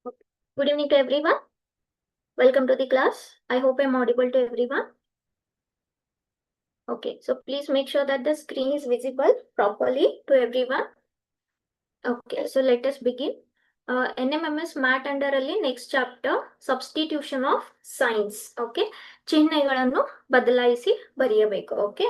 Okay. Good evening to everyone. Welcome to the class. I hope I'm audible to everyone. Okay, so please make sure that the screen is visible properly to everyone. Okay, so let us begin. NMMS MAT under ಅಲ್ಲಿ next chapter substitution of signs. Okay, ಚಿಹ್ನೆಗಳನ್ನು ಬದಲಾಯಿಸಿ ಬರೆಯಬೇಕು. Okay,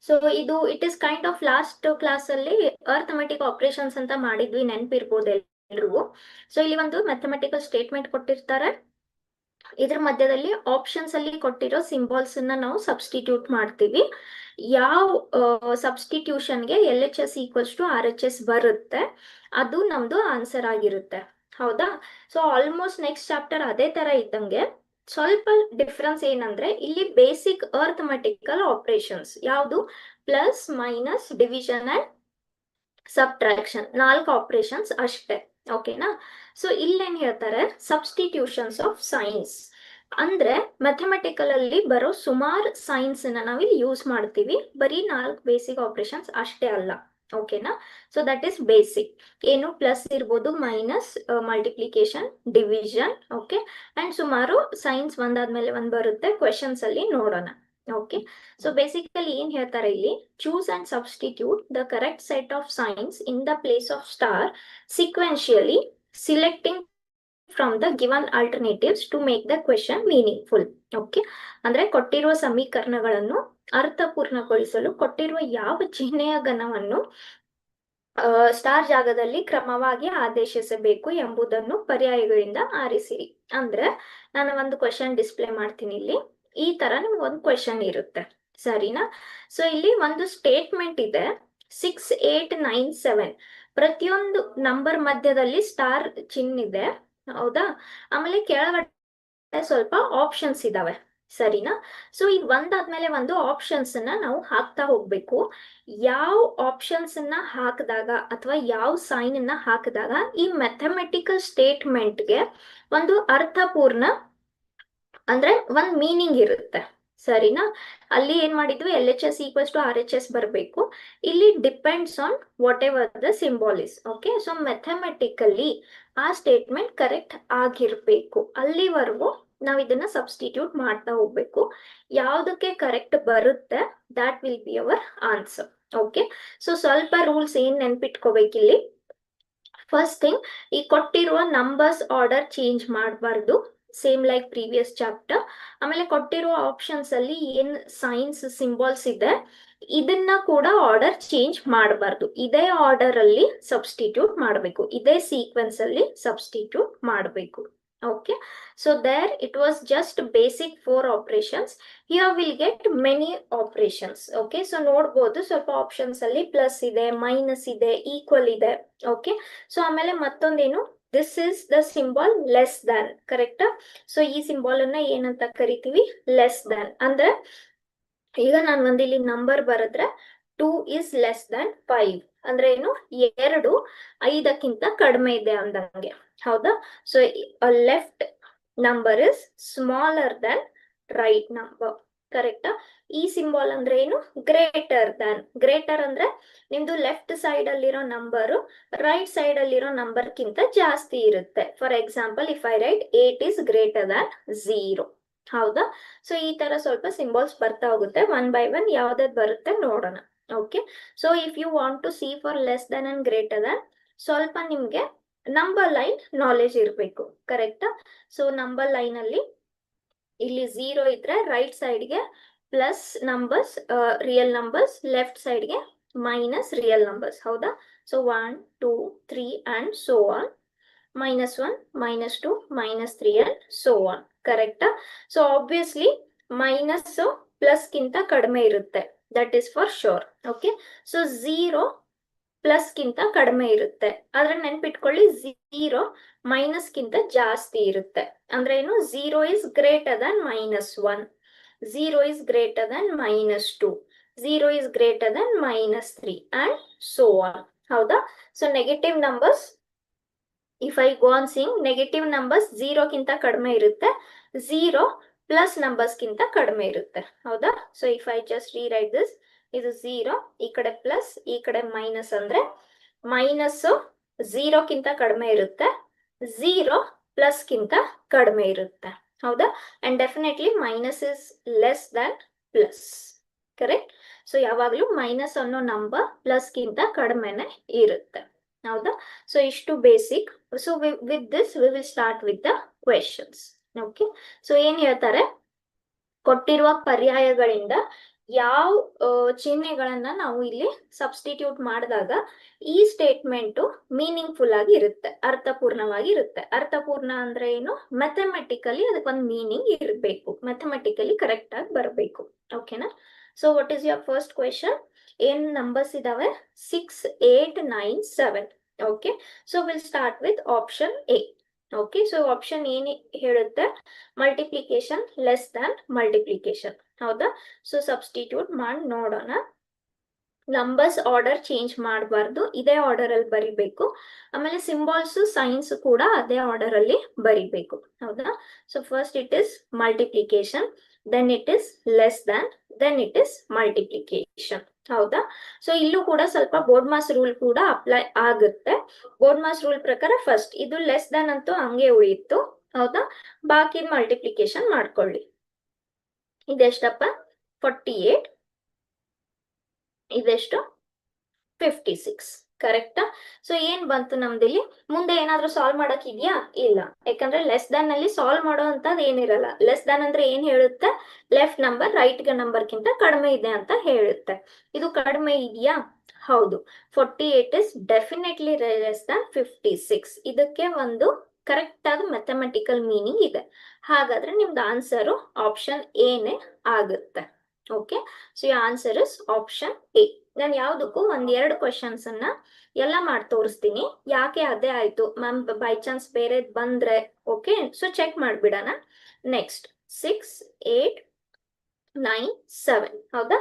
so ಇದು it is kind of last class ಅಲ್ಲಿ arithmetic operations ಅಂತ ಮಾಡಿದ್ವಿ, ನೆನಪಿರ್ಬೋದು ಎಲ್ರಿಗೂ. So ಇಲ್ಲಿ ಒಂದು ಮ್ಯಾಥಮೆಟಿಕಲ್ ಸ್ಟೇಟ್ಮೆಂಟ್ ಕೊಟ್ಟಿರ್ತಾರೆ, ಇದ್ರ ಮಧ್ಯದಲ್ಲಿ ಆಪ್ಷನ್ಸ್ ಅಲ್ಲಿ ಕೊಟ್ಟಿರೋ ಸಿಂಬಾಲ್ಸ್ ಅನ್ನ ನಾವು ಸಬ್ಸ್ಟಿಟ್ಯೂಟ್ ಮಾಡ್ತೀವಿ. ಯಾವ ಸಬ್ಸ್ಟಿಟ್ಯೂಷನ್ಗೆ LHS ಈಕ್ವಲ್ಸ್ ಟು RHS ಬರುತ್ತೆ ಅದು ನಮ್ದು ಆನ್ಸರ್ ಆಗಿರುತ್ತೆ. ಹೌದಾ? ಸೊ ಆಲ್ಮೋಸ್ಟ್ ನೆಕ್ಸ್ಟ್ ಚಾಪ್ಟರ್ ಅದೇ ತರ ಇದ್ದಂಗೆ ಸ್ವಲ್ಪ ಡಿಫ್ರೆನ್ಸ್ ಏನಂದ್ರೆ ಇಲ್ಲಿ ಬೇಸಿಕ್ ಅರ್ಥಮೆಟಿಕಲ್ ಆಪರೇಷನ್ಸ್ ಯಾವುದು plus minus division and subtraction 4 operations ಅಷ್ಟೇ. ಓಕೆನಾ? ಸೊ ಇಲ್ಲೇನ್ ಹೇಳ್ತಾರೆ, ಸಬ್ಸ್ಟಿಟ್ಯೂಷನ್ಸ್ ಆಫ್ ಸೈನ್ಸ್ ಅಂದ್ರೆ ಮ್ಯಾಥಮೆಟಿಕಲ್ ಅಲ್ಲಿ ಬರೋ ಸುಮಾರು ಸೈನ್ಸ್ ನಾವಿಲ್ಲಿ ಯೂಸ್ ಮಾಡ್ತೀವಿ, ಬರೀ 4 ಬೇಸಿಕ್ ಆಪರೇಷನ್ಸ್ ಅಷ್ಟೇ ಅಲ್ಲ. ಓಕೆನಾ? So that is basic. ಏನು ಪ್ಲಸ್ ಇರ್ಬೋದು, minus, multiplication, division. Okay, and ಸುಮಾರು ಸೈನ್ಸ್ ಒಂದಾದ್ಮೇಲೆ ಒಂದ್ ಬರುತ್ತೆ, ಕ್ವೆಶನ್ಸ್ ಅಲ್ಲಿ ನೋಡೋಣ. ಓಕೆ, ಸೊ ಬೇಸಿಕಲಿ ಏನ್ ಹೇಳ್ತಾರೆ ಇಲ್ಲಿ, choose and substitute the correct set of signs in the place of star sequentially selecting from the given alternatives to make the question meaningful. Okay, ಅಂದ್ರೆ ಕೊಟ್ಟಿರುವ ಸಮೀಕರಣಗಳನ್ನು ಅರ್ಥಪೂರ್ಣಗೊಳಿಸಲು ಕೊಟ್ಟಿರುವ ಯಾವ ಚಿಹ್ನೆಯ ಘನವನ್ನು ಸ್ಟಾರ್ ಜಾಗದಲ್ಲಿ ಕ್ರಮವಾಗಿ ಆದೇಶಿಸಬೇಕು ಎಂಬುದನ್ನು ಪರ್ಯಾಯಗಳಿಂದ ಆರಿಸಿರಿ. ಅಂದ್ರೆ ನಾನು ಒಂದು ಕ್ವೆಶನ್ ಡಿಸ್ಪ್ಲೇ ಮಾಡ್ತೀನಿ ಇಲ್ಲಿ. ಈ ತರ ನಿಮ್ಗೆ ಒಂದು ಕ್ವೆಶನ್ ಇರುತ್ತೆ, ಸರಿನಾ? ಸೊ ಇಲ್ಲಿ ಒಂದು ಸ್ಟೇಟ್ಮೆಂಟ್ ಇದೆ 6, 8, 9, 7 ಪ್ರತಿಯೊಂದು ನಂಬರ್ ಮಧ್ಯದಲ್ಲಿ ಸ್ಟಾರ್ ಚಿಹ್ನೆ ಇದೆ. ಹೌದಾ? ಆಮೇಲೆ ಕೆಳಗಡೆ ಸ್ವಲ್ಪ ಆಪ್ಷನ್ಸ್ ಇದಾವೆ, ಸರಿನಾ? ಸೊ ಇದು ಒಂದಾದ್ಮೇಲೆ ಒಂದು ಆಪ್ಷನ್ಸ್ ಅನ್ನ ನಾವು ಹಾಕ್ತಾ ಹೋಗ್ಬೇಕು. ಯಾವ ಆಪ್ಷನ್ಸ್ ಅನ್ನ ಹಾಕಿದಾಗ ಅಥವಾ ಯಾವ ಸೈನ್ ಅನ್ನ ಹಾಕಿದಾಗ ಈ ಮ್ಯಾಥಮೆಟಿಕಲ್ ಸ್ಟೇಟ್ಮೆಂಟ್ಗೆ ಒಂದು ಅರ್ಥಪೂರ್ಣ ಅಂದ್ರೆ ಒಂದ್ ಮೀನಿಂಗ್ ಇರುತ್ತೆ, ಸರಿನಾ? ಅಲ್ಲಿ ಏನ್ ಮಾಡಿದ್ವಿ, LHS ಈಕ್ವಲ್ಸ್ ಟು RHS ಬರಬೇಕು. ಇಲ್ಲಿ depends on what ever the symbol is. Okay, so mathematically ಆ ಸ್ಟೇಟ್ಮೆಂಟ್ ಕರೆಕ್ಟ್ ಆಗಿರ್ಬೇಕು. ಅಲ್ಲಿವರೆಗೂ ನಾವ್ ಇದನ್ನ ಸಬ್ಸ್ಟಿಟ್ಯೂಟ್ ಮಾಡ್ತಾ ಹೋಗ್ಬೇಕು. ಯಾವ್ದಕ್ಕೆ ಕರೆಕ್ಟ್ ಬರುತ್ತೆ ದಾಟ್ will be our answer. Okay, so ಸ್ವಲ್ಪ ರೂಲ್ಸ್ ಏನ್ ನೆನ್ಪಿಟ್ಕೋಬೇಕಿಲ್ಲಿ. ಫಸ್ಟ್ ಥಿಂಗ್, ಈ ಕೊಟ್ಟಿರುವ ನಂಬರ್ಸ್ ಆರ್ಡರ್ ಚೇಂಜ್ ಮಾಡಬಾರ್ದು, ಸೇಮ್ ಲೈಕ್ ಪ್ರೀವಿಯಸ್ ಚಾಪ್ಟರ್. ಆಮೇಲೆ ಕೊಟ್ಟಿರುವ ಆಪ್ಷನ್ಸ್ ಅಲ್ಲಿ ಏನ್ ಸೈನ್ಸ್ ಸಿಂಬಾಲ್ಸ್ ಇದೆ ಇದನ್ನ ಕೂಡ ಆರ್ಡರ್ ಚೇಂಜ್ ಮಾಡಬಾರ್ದು. ಇದೇ ಆರ್ಡರ್ ಅಲ್ಲಿ ಸಬ್ಸ್ಟಿಟ್ಯೂಟ್ ಮಾಡಬೇಕು, ಇದೇ ಸೀಕ್ವೆನ್ಸ್ ಅಲ್ಲಿ ಸಬ್ಸ್ಟಿಟ್ಯೂಟ್ ಮಾಡಬೇಕು. Okay, so there it was just basic 4 operations. Here we'll get many operations. Okay, so ನೋಡಬಹುದು ಸ್ವಲ್ಪ ಆಪ್ಷನ್ಸ್ ಅಲ್ಲಿ ಪ್ಲಸ್ ಇದೆ, ಮೈನಸ್ ಇದೆ, ಈಕ್ವಲ್ ಇದೆ. ಓಕೆ, ಸೊ ಆಮೇಲೆ ಮತ್ತೊಂದೇನು, this is the symbol less than, ಕರೆಕ್ಟಾ? ಸೊ ಈ ಸಿಂಬಾಲ್ ಅನ್ನ ಏನಂತ ಕರಿತೀವಿ, ಲೆಸ್ ದ್ಯಾನ್. ಅಂದ್ರೆ ಈಗ ನಾನು ಒಂದಿಲ್ಲಿ ನಂಬರ್ ಬರೆದ್ರೆ 2 is less than 5 ಅಂದ್ರೆ ಏನು, 2 5ಕ್ಕಿಂತ ಕಡಿಮೆ ಇದೆ ಅಂದಂಗೆ. ಹೌದಾ? So left number is smaller than right number, ಕರೆಕ್ಟಾ? ಈ ಸಿಂಬಾಲ್ ಅಂದ್ರೆ ಏನು, ಗ್ರೇಟರ್ ದನ್. ಗ್ರೇಟರ್ ಅಂದ್ರೆ ನಿಮ್ದು ಲೆಫ್ಟ್ ಸೈಡ್ ಅಲ್ಲಿರೋ ನಂಬರು ರೈಟ್ ಸೈಡ್ ಅಲ್ಲಿರೋ ನಂಬರ್ಗಿಂತ ಜಾಸ್ತಿ ಇರುತ್ತೆ. For example, if I right 8 is greater than 0. ಹೌದಾ? ಸೊ ಈ ತರ ಸ್ವಲ್ಪ ಸಿಂಬಾಲ್ಸ್ ಬರ್ತಾ ಹೋಗುತ್ತೆ, ಒನ್ ಬೈ ಒನ್ ಯಾವ್ದಾದ್ ಬರುತ್ತೆ ನೋಡೋಣ. Okay, so if you want to see for less than and greater than, ಸ್ವಲ್ಪ ನಿಮ್ಗೆ ನಂಬರ್ ಲೈನ್ ನಾಲೆಜ್ ಇರಬೇಕು, ಕರೆಕ್ಟಾ? ಸೊ ನಂಬರ್ ಲೈನ್ ಅಲ್ಲಿ ಇಲ್ಲಿ 0 ಇದ್ರೆ ರೈಟ್ ಸೈಡ್ಗೆ plus numbers, real numbers, left ಸೈಡ್ಗೆ ಮೈನಸ್ ರಿಯಲ್ ನಂಬರ್ಸ್. ಹೌದಾ? So 1, 2, 3 and so on. -1, -2, -3 and so on, ಕರೆಕ್ಟಾ? ಸೊ ಆಬ್ವಿಯಸ್ಲಿ ಮೈನಸ್ ಪ್ಲಸ್ ಗಿಂತ ಕಡಿಮೆ ಇರುತ್ತೆ, that is for sure. Okay, so 0 plus ಗಿಂತ ಕಡಿಮೆ ಇರುತ್ತೆ, ಆದ್ರೆ ನೆನ್ಪಿಟ್ಕೊಳ್ಳಿ 0 ಮೈನಸ್ ಗಿಂತ ಜಾಸ್ತಿ ಇರುತ್ತೆ. ಅಂದ್ರೆ ಏನು, 0 is greater than -1, 0 is greater than -2, 0 is greater than -3 and so on. ಹೌದಾ? So negative numbers, if I go on Singh, negative numbers 0 ಗಿಂತ ಕಡಿಮೆ ಇರುತ್ತೆ, 0 ಪ್ಲಸ್ ನಂಬರ್ಸ್ ಗಿಂತ ಕಡಿಮೆ ಇರುತ್ತೆ. ಹೌದಾ? So if I just rewrite this, ಇದು 0, ಈ ಕಡೆ ಪ್ಲಸ್, ಈ ಕಡೆ ಮೈನಸ್, ಅಂದ್ರೆ ಮೈನಸ್ 0 ಗಿಂತ ಕಡಿಮೆ ಇರುತ್ತೆ, 0 ಪ್ಲಸ್ ಗಿಂತ ಕಡಿಮೆ ಇರುತ್ತೆ. ಹೌದಾ? And definitely minus is less than plus. Correct? So ಯಾವಾಗಲೂ ಮೈನಸ್ ಅನ್ನೋ ನಂಬರ್ ಪ್ಲಸ್ ಗಿಂತ ಕಡಿಮೆನೆ ಇರುತ್ತೆ. ಹೌದಾ? ಸೊ ಇಷ್ಟು basic. So with this we will start with the questions. Okay, so ಏನ್ ಹೇಳ್ತಾರೆ, ಕೊಟ್ಟಿರುವ ಪರ್ಯಾಯಗಳಿಂದ ಯಾವ ಚಿಹ್ನೆಗಳನ್ನ ನಾವು ಇಲ್ಲಿ ಸಬ್ಸ್ಟಿಟ್ಯೂಟ್ ಮಾಡಿದಾಗ ಈ ಸ್ಟೇಟ್ಮೆಂಟ್ ಮೀನಿಂಗ್ಫುಲ್ ಆಗಿ ಇರುತ್ತೆ, ಅರ್ಥಪೂರ್ಣವಾಗಿ ಇರುತ್ತೆ. ಅರ್ಥಪೂರ್ಣ ಅಂದ್ರೆ ಏನು? ಮ್ಯಾಥಮೆಟಿಕಲಿ ಅದಕ್ಕೊಂದು ಮೀನಿಂಗ್ ಇರಬೇಕು, ಮ್ಯಾಥಮೆಟಿಕಲಿ ಕರೆಕ್ಟ್ ಆಗಿ ಬರಬೇಕು. ಓಕೆನಾ? So what is your first question? ಏನ್ ನಂಬರ್ಸ್ ಇದಾವೆ? 6, 8, 9, 7. Okay, so will start with option A. Okay, so option ಏನ್ ಹೇಳುತ್ತೆ? Multiplication less than multiplication. ಹೌದಾ? ಸೊ ಸಬ್ಸ್ಟಿಟ್ಯೂಟ್ ಮಾಡಿ ನೋಡೋಣ. ನಂಬರ್ಸ್ ಆರ್ಡರ್ ಚೇಂಜ್ ಮಾಡಬಾರ್ದು, ಇದೇ ಆರ್ಡರ್ ಅಲ್ಲಿ ಬರಿಬೇಕು. ಆಮೇಲೆ ಸಿಂಬಾಲ್ಸ್ ಸೈನ್ಸ್ ಕೂಡ ಅದೇ ಆರ್ಡರ್ ಅಲ್ಲಿ ಬರಿಬೇಕು. ಹೌದಾ? So first it is multiplication, then it is less than, then it is multiplication. ಹೌದಾ? ಸೊ ಇಲ್ಲೂ ಕೂಡ ಸ್ವಲ್ಪ ಬೋರ್ಡ್ ಮಾಸ್ ರೂಲ್ ಕೂಡ ಅಪ್ಲೈ ಆಗುತ್ತೆ. ಬೋರ್ಡ್ ಮಾಸ್ ರೂಲ್ ಪ್ರಕಾರ ಫಸ್ಟ್ ಇದು ಲೆಸ್ ದ್ಯಾನ್ ಅಂತೂ ಹಂಗೆ ಉಳಿಯಿತು. ಹೌದಾ? ಬಾಕಿ ಮಲ್ಟಿಪ್ಲಿಕೇಶನ್ ಮಾಡ್ಕೊಳ್ಳಿ. ಇದೆಷ್ಟಪ್ಪ? 48. ಇದೆಷ್ಟು? 56. ಕರೆಕ್ಟಾ? ಸೊ ಏನ್ ಬಂತು ನಮ್ದಿಲ್ಲಿ? ಮುಂದೆ ಏನಾದ್ರೂ ಸಾಲ್ವ್ ಮಾಡಕ್ ಇದೆಯಾ? ಇಲ್ಲ, ಯಾಕಂದ್ರೆ ಲೆಸ್ ದ್ಯಾನ್ ಅಲ್ಲಿ ಸಾಲ್ವ್ ಮಾಡೋ ಅಂತದ್ ಏನಿರಲ್ಲ. ಲೆಸ್ ದ್ಯಾನ್ ಅಂದ್ರೆ ಏನ್ ಹೇಳುತ್ತೆ? ಲೆಫ್ಟ್ ನಂಬರ್ ರೈಟ್ ನಂಬರ್ ಗಿಂತ ಕಡಿಮೆ ಇದೆ ಅಂತ ಹೇಳುತ್ತೆ. ಇದು ಕಡಿಮೆ ಇದೆಯಾ? ಹೌದು. 48 ಇಸ್ ಡೆಫಿನೆಟ್ಲಿ ಲೆಸ್ ದ್ಯಾನ್ 56. ಇದಕ್ಕೆ ಒಂದು ಕರೆಕ್ಟ್ ಆದ ಮ್ಯಾಥಮೆಟಿಕಲ್ ಮೀನಿಂಗ್ ಇದೆ. ಹಾಗಾದ್ರೆ ನಿಮ್ದು ಆನ್ಸರ್ ಆಪ್ಷನ್ ಎನೇ ಆಗುತ್ತೆ. ಓಕೆ, ಸೊ ಈ ಆನ್ಸರ್ ಇಸ್ ಆಪ್ಷನ್ ಎ. ನಾನು ಯಾವ್ದಕ್ಕೂ ಒಂದೆರಡು ಕ್ವಶನ್ಸ್ ಅನ್ನ ಎಲ್ಲ ಮಾಡಿ ತೋರಿಸ್ತೀನಿ. ಯಾಕೆ ಅದೇ ಆಯ್ತು ಮ್ಯಾಮ್, ಬೈ ಚಾನ್ಸ್ ಬೇರೆ ಬಂದ್ರೆ ಓಕೆ, ಸೊ ಚೆಕ್ ಮಾಡ್ಬಿಡೋಣ. ನೆಕ್ಸ್ಟ್ 6, 8, 9, 7. ಹೌದಾ?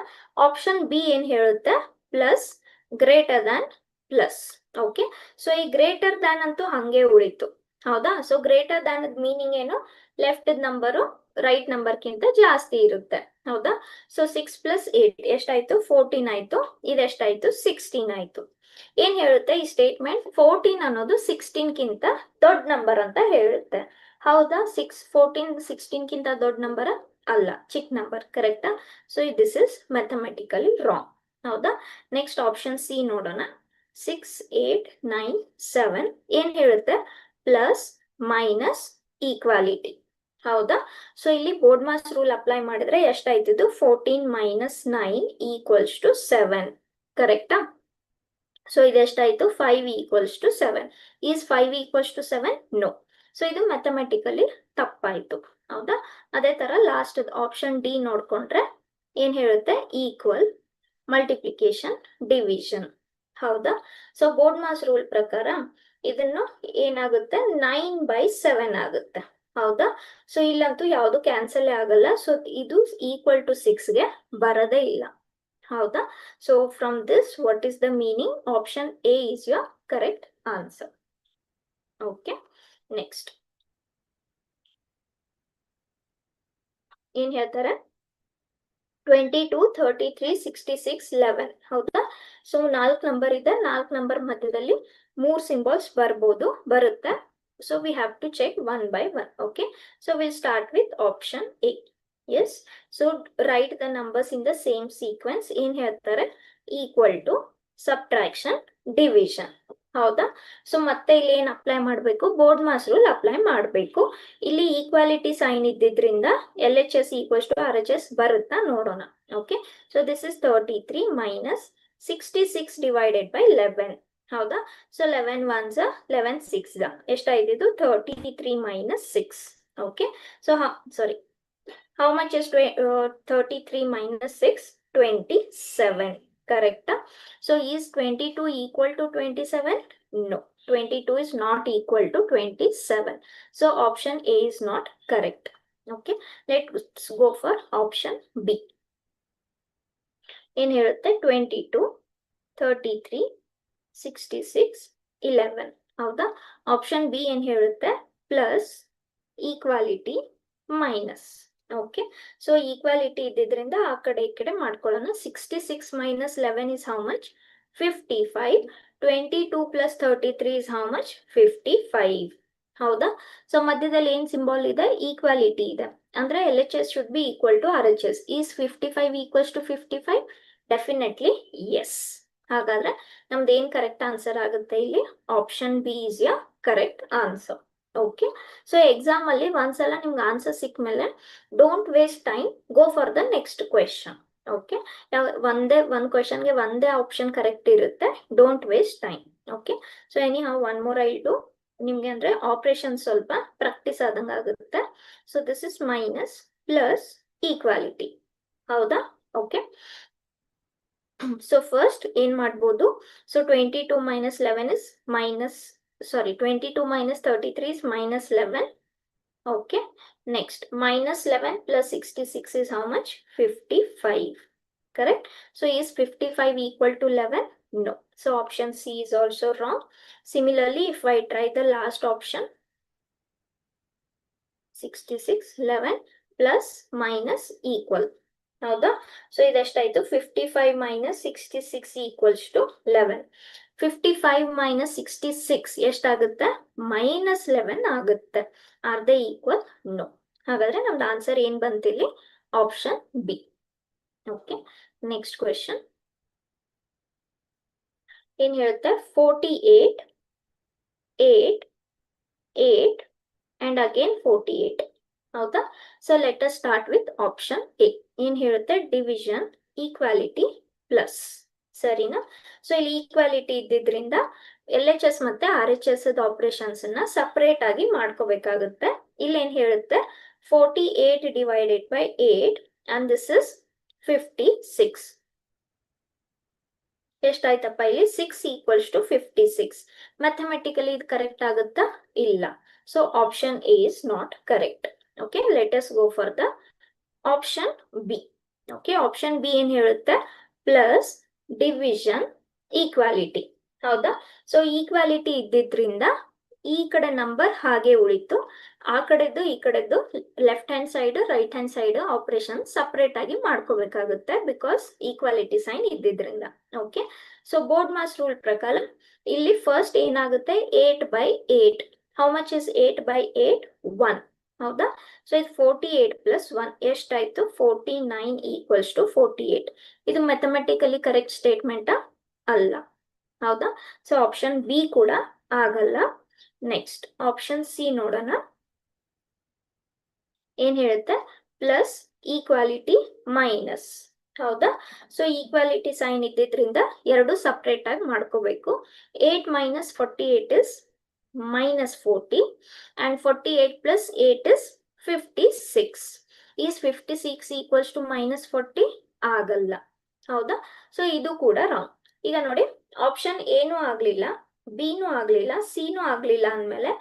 ಆಪ್ಷನ್ ಬಿ ಏನ್ ಹೇಳುತ್ತೆ? Plus greater than plus. Okay, so ಈ ಗ್ರೇಟರ್ ದ್ಯಾನ್ ಅಂತೂ ಹಂಗೆ ಉಳಿತು. ಹೌದಾ? ಸೊ ಗ್ರೇಟರ್ ದ್ಯಾನ್ ಮೀನಿಂಗ್ ಏನು? ಲೆಫ್ಟ್ ನಂಬರು ರೈಟ್ ನಂಬರ್ಗಿಂತ ಜಾಸ್ತಿ ಇರುತ್ತೆ. ಹೌದಾ? ಸೊ 6 + 8 ಎಷ್ಟಾಯ್ತು? 14 ಆಯ್ತು. ಇದೆಷ್ಟಾಯ್ತು? 16 ಆಯ್ತು. ಏನ್ ಹೇಳುತ್ತೆ ಈ ಸ್ಟೇಟ್ಮೆಂಟ್? 14 ಅನ್ನೋದು 16 ಗಿಂತ ದೊಡ್ಡ ನಂಬರ್ ಅಂತ ಹೇಳುತ್ತೆ. ಹೌದಾ? 14 16 ಗಿಂತ ದೊಡ್ಡ ನಂಬರ್ ಅಲ್ಲ, ಚಿಕ್ಕ ನಂಬರ್. ಕರೆಕ್ಟಾ? So this is mathematically wrong. ಹೌದಾ? ನೆಕ್ಸ್ಟ್ ಆಪ್ಷನ್ ಸಿ ನೋಡೋಣ. 6, 8, 9, 7 ಏನ್ ಹೇಳುತ್ತೆ? Plus minus equality. ಹೌದಾ? ಸೊ ಇಲ್ಲಿ ಬೋರ್ಡ್ ಮಾಸ್ ರೂಲ್ ಅಪ್ಲೈ ಮಾಡಿದ್ರೆ ಎಷ್ಟಾಯ್ತಿದ್ದು? 14 - 9 = 7. ಕರೆಕ್ಟಾ? ಸೊ ಇದೆಷ್ಟಾಯ್ತು? 5 = 7. ಈಸ್ 5 = 7? ನೋ. ಸೊ ಇದು ಮ್ಯಾಥಮೆಟಿಕಲಿ ತಪ್ಪಾಯ್ತು. ಹೌದಾ? ಅದೇ ತರ ಲಾಸ್ಟ್ ಆಪ್ಷನ್ ಡಿ ನೋಡ್ಕೊಂಡ್ರೆ ಏನ್ ಹೇಳುತ್ತೆ? Equal, multiplication, division. ಹೌದಾ? ಸೊ ಬೋರ್ಡ್ ಮಾಸ್ ರೂಲ್ ಪ್ರಕಾರ ಇದನ್ನು ಏನಾಗುತ್ತೆ? 9/7 ಆಗುತ್ತೆ. ಹೌದಾ? ಸೊ ಇಲ್ಲಂತೂ ಯಾವುದು ಕ್ಯಾನ್ಸಲ್ ಆಗಲ್ಲ. ಸೊ ಇದು = 6ಗೆ ಬರದೇ ಇಲ್ಲ. ಹೌದಾ? So from this what is the meaning? Option A is your correct answer. Okay, next ಏನ್ ಹೇಳ್ತಾರೆ? 22, 33, 66, 11. ಹೌದಾ? ಸೊ 4 ನಂಬರ್ ಇದೆ. 4 ನಂಬರ್ ಮಧ್ಯದಲ್ಲಿ 3 ಸಿಂಬಲ್ಸ್ ಬರುತ್ತೆ. So we have to check 1 by 1. Okay, so will start with option A. Yes, so write the numbers in the same sequence. ಏನ್ ಹೇಳ್ತಾರೆ? Equal to, subtraction, division. ಹೌದಾ? So ಮತ್ತೆ ಇಲ್ಲಿ ಏನ್ apply ಮಾಡಬೇಕು? ಬೋರ್ಡ್ ಮಾಸ್ ರೂಲ್ ಅಪ್ಲೈ ಮಾಡಬೇಕು. ಇಲ್ಲಿ equality sign ಇದ್ದಿದ್ರಿಂದ LHS = RHS ಬರುತ್ತಾ ನೋಡೋಣ. Okay, so this is 33 - 66 / 11. ಹೌದಾ? So 11 1s 11 6 ಎಷ್ಟಾಯ್ತಿದ್ದು? 33 - 6. Okay, so sorry, how much is 33 - 6? 27. Correct? So is 22 equal to 27? No, 22 is not equal to 27. So option A is not correct. Okay, let's go for option B. In here, 22, 33, 66, 11. ಹೌದಾ? Option B ಏನ್ ಹೇಳುತ್ತೆ? Plus, equality, minus. Okay, so equality ಇದ್ದಿದ್ರಿಂದ ಆ ಕಡೆ ಈ ಕಡೆ ಮಾಡ್ಕೊಳ್ಳೋಣ. 66 - 11 is how much? 55. 22 + 33 is how much? 55. ಹೌದಾ? ಸೊ ಮಧ್ಯದಲ್ಲಿ ಏನ್ ಸಿಂಬಲ್ ಇದೆ? ಈಕ್ವಾಲಿಟಿ ಇದೆ. ಅಂದ್ರೆ LHS should be equal to RHS. Is 55 equals to 55? Definitely yes. ಹಾಗಾದ್ರೆ ನಮ್ದು ಏನ್ ಕರೆಕ್ಟ್ ಆನ್ಸರ್ ಆಗುತ್ತೆ ಇಲ್ಲಿ? Option B is the correct answer. Okay, so exam ಅಲ್ಲಿ ಒಂದ್ಸಲ ನಿಮ್ಗೆ ಆನ್ಸರ್ ಸಿಕ್ಕ ಮೇಲೆ don't waste time, go for the next question. Okay, ಒಂದ್ ಕ್ವೆಶನ್ಗೆ ಒಂದೇ ಆಪ್ಷನ್ ಕರೆಕ್ಟ್ ಇರುತ್ತೆ. Don't waste time. Okay, so anyhow one more I do. ನಿಮ್ಗೆ ಅಂದ್ರೆ ಆಪರೇಷನ್ ಸ್ವಲ್ಪ ಪ್ರಾಕ್ಟೀಸ್ ಆದಂಗ ಆಗುತ್ತೆ. So this is minus plus equality. ಹೌದಾ? ಓಕೆ, ಸೊ ಫಸ್ಟ್ ಏನ್ ಮಾಡ್ಬೋದು? So 22 minus 11 is minus, sorry, 22 minus 33 is minus 11. Okay, next minus 11 plus 66 is how much? 55. Correct? So is 55 equal to 11? No. So option C is also wrong. Similarly, if I try the last option, 66, 11 plus minus equal. ಹೌದಾ? So ಇದೆಷ್ಟಾಯ್ತು? 55 minus 66 equals to 11. 55 minus 66 ಎಷ್ಟಾಗುತ್ತೆ? minus 11 ಆಗುತ್ತೆ. Are they equal? No. ಹಾಗಾದ್ರೆ ನಮ್ದು answer ಏನ್ ಬಂತಿಲ್ಲಿ? Option B. Okay, next question ಏನ್ ಹೇಳುತ್ತೆ? 48, 8, 8 and again 48. ಹೌದಾ? So let us start with option A. ಏನ್ ಹೇಳುತ್ತೆ? Division, equality, plus. ಸರಿನಾ? ಸೊ ಇಲ್ಲಿ ಈಕ್ವಾಲಿಟಿ ಇದ್ದಿದ್ರಿಂದ LHS ಮತ್ತೆ RHS ಆಪರೇಷನ್ಸ್ ಅನ್ನ ಸಪರೇಟ್ ಆಗಿ ಮಾಡ್ಕೋಬೇಕಾಗುತ್ತೆ. ಇಲ್ಲೇನ್ ಹೇಳುತ್ತೆ? 48 divided by 8 and this is 56. ಎಷ್ಟಾಯ್ತಪ್ಪ ಇಲ್ಲಿ? 6 equals to 56. ಮ್ಯಾಥಮೆಟಿಕಲಿ ಇದು ಕರೆಕ್ಟ್ ಆಗುತ್ತಾ? ಇಲ್ಲ. So option A is not correct. Okay, let us go for the option B. Okay, option B ಏನ್ ಹೇಳುತ್ತೆ? Plus, division, equality. ಹೌದಾ? ಸೊ ಈಕ್ವಾಲಿಟಿ ಇದ್ದಿದ್ರಿಂದ ಈ ಕಡೆ ನಂಬರ್ ಹಾಗೆ ಉಳಿತು, ಆ ಕಡೆದ್ದು ಈ ಕಡೆದ್ದು left hand side right hand side operation separate ಆಗಿ ಮಾಡ್ಕೋಬೇಕಾಗುತ್ತೆ, ಬಿಕಾಸ್ ಈಕ್ವಾಲಿಟಿ ಸೈನ್ ಇದ್ದಿದ್ರಿಂದ. Okay, so BODMAS rule ಪ್ರಕಾರ ಇಲ್ಲಿ ಫಸ್ಟ್ ಏನಾಗುತ್ತೆ? 8/8. How much is 8/8? 1. ಹೌದಾ? ಸೊ ಇದು 48 ಪ್ಲಸ್ 1 ಎಷ್ಟಾಯ್ತು? 49 ಈಕ್ವಲ್ಸ್ ಟು 48. ಇದು ಮ್ಯಾಥಮೆಟಿಕಲಿ ಕರೆಕ್ಟ್ ಸ್ಟೇಟ್ಮೆಂಟ್ ಅಲ್ಲ. ಹೌದಾ? ಸೊ ಆಪ್ಷನ್ ಬಿ ಕೂಡ ಆಗಲ್ಲ. ನೆಕ್ಸ್ಟ್ ಆಪ್ಷನ್ ಸಿ ನೋಡೋಣ. ಏನ್ ಹೇಳುತ್ತೆ? Plus, equality, minus. ಹೌದಾ? ಸೊ ಈಕ್ವಾಲಿಟಿ ಸೈನ್ ಇದ್ದಿದ್ರಿಂದ ಎರಡು ಸಪರೇಟ್ ಆಗಿ ಮಾಡ್ಕೋಬೇಕು. 8 minus 48 is minus 40 and 48 plus 8 is 56. Is 56 equals to minus 40? ಆಗಲ್ಲ. ಹೌದಾ? ಸೊ ಇದು ಕೂಡ ರಾಂಗ್. ಈಗ ನೋಡಿ, ಆಪ್ಷನ್ ಏನೂ ಆಗ್ಲಿಲ್ಲ, ಬಿನೂ ಆಗ್ಲಿಲ್ಲ, ಸಿನೂ ಆಗ್ಲಿಲ್ಲ ಅಂದ್ಮೇಲೆ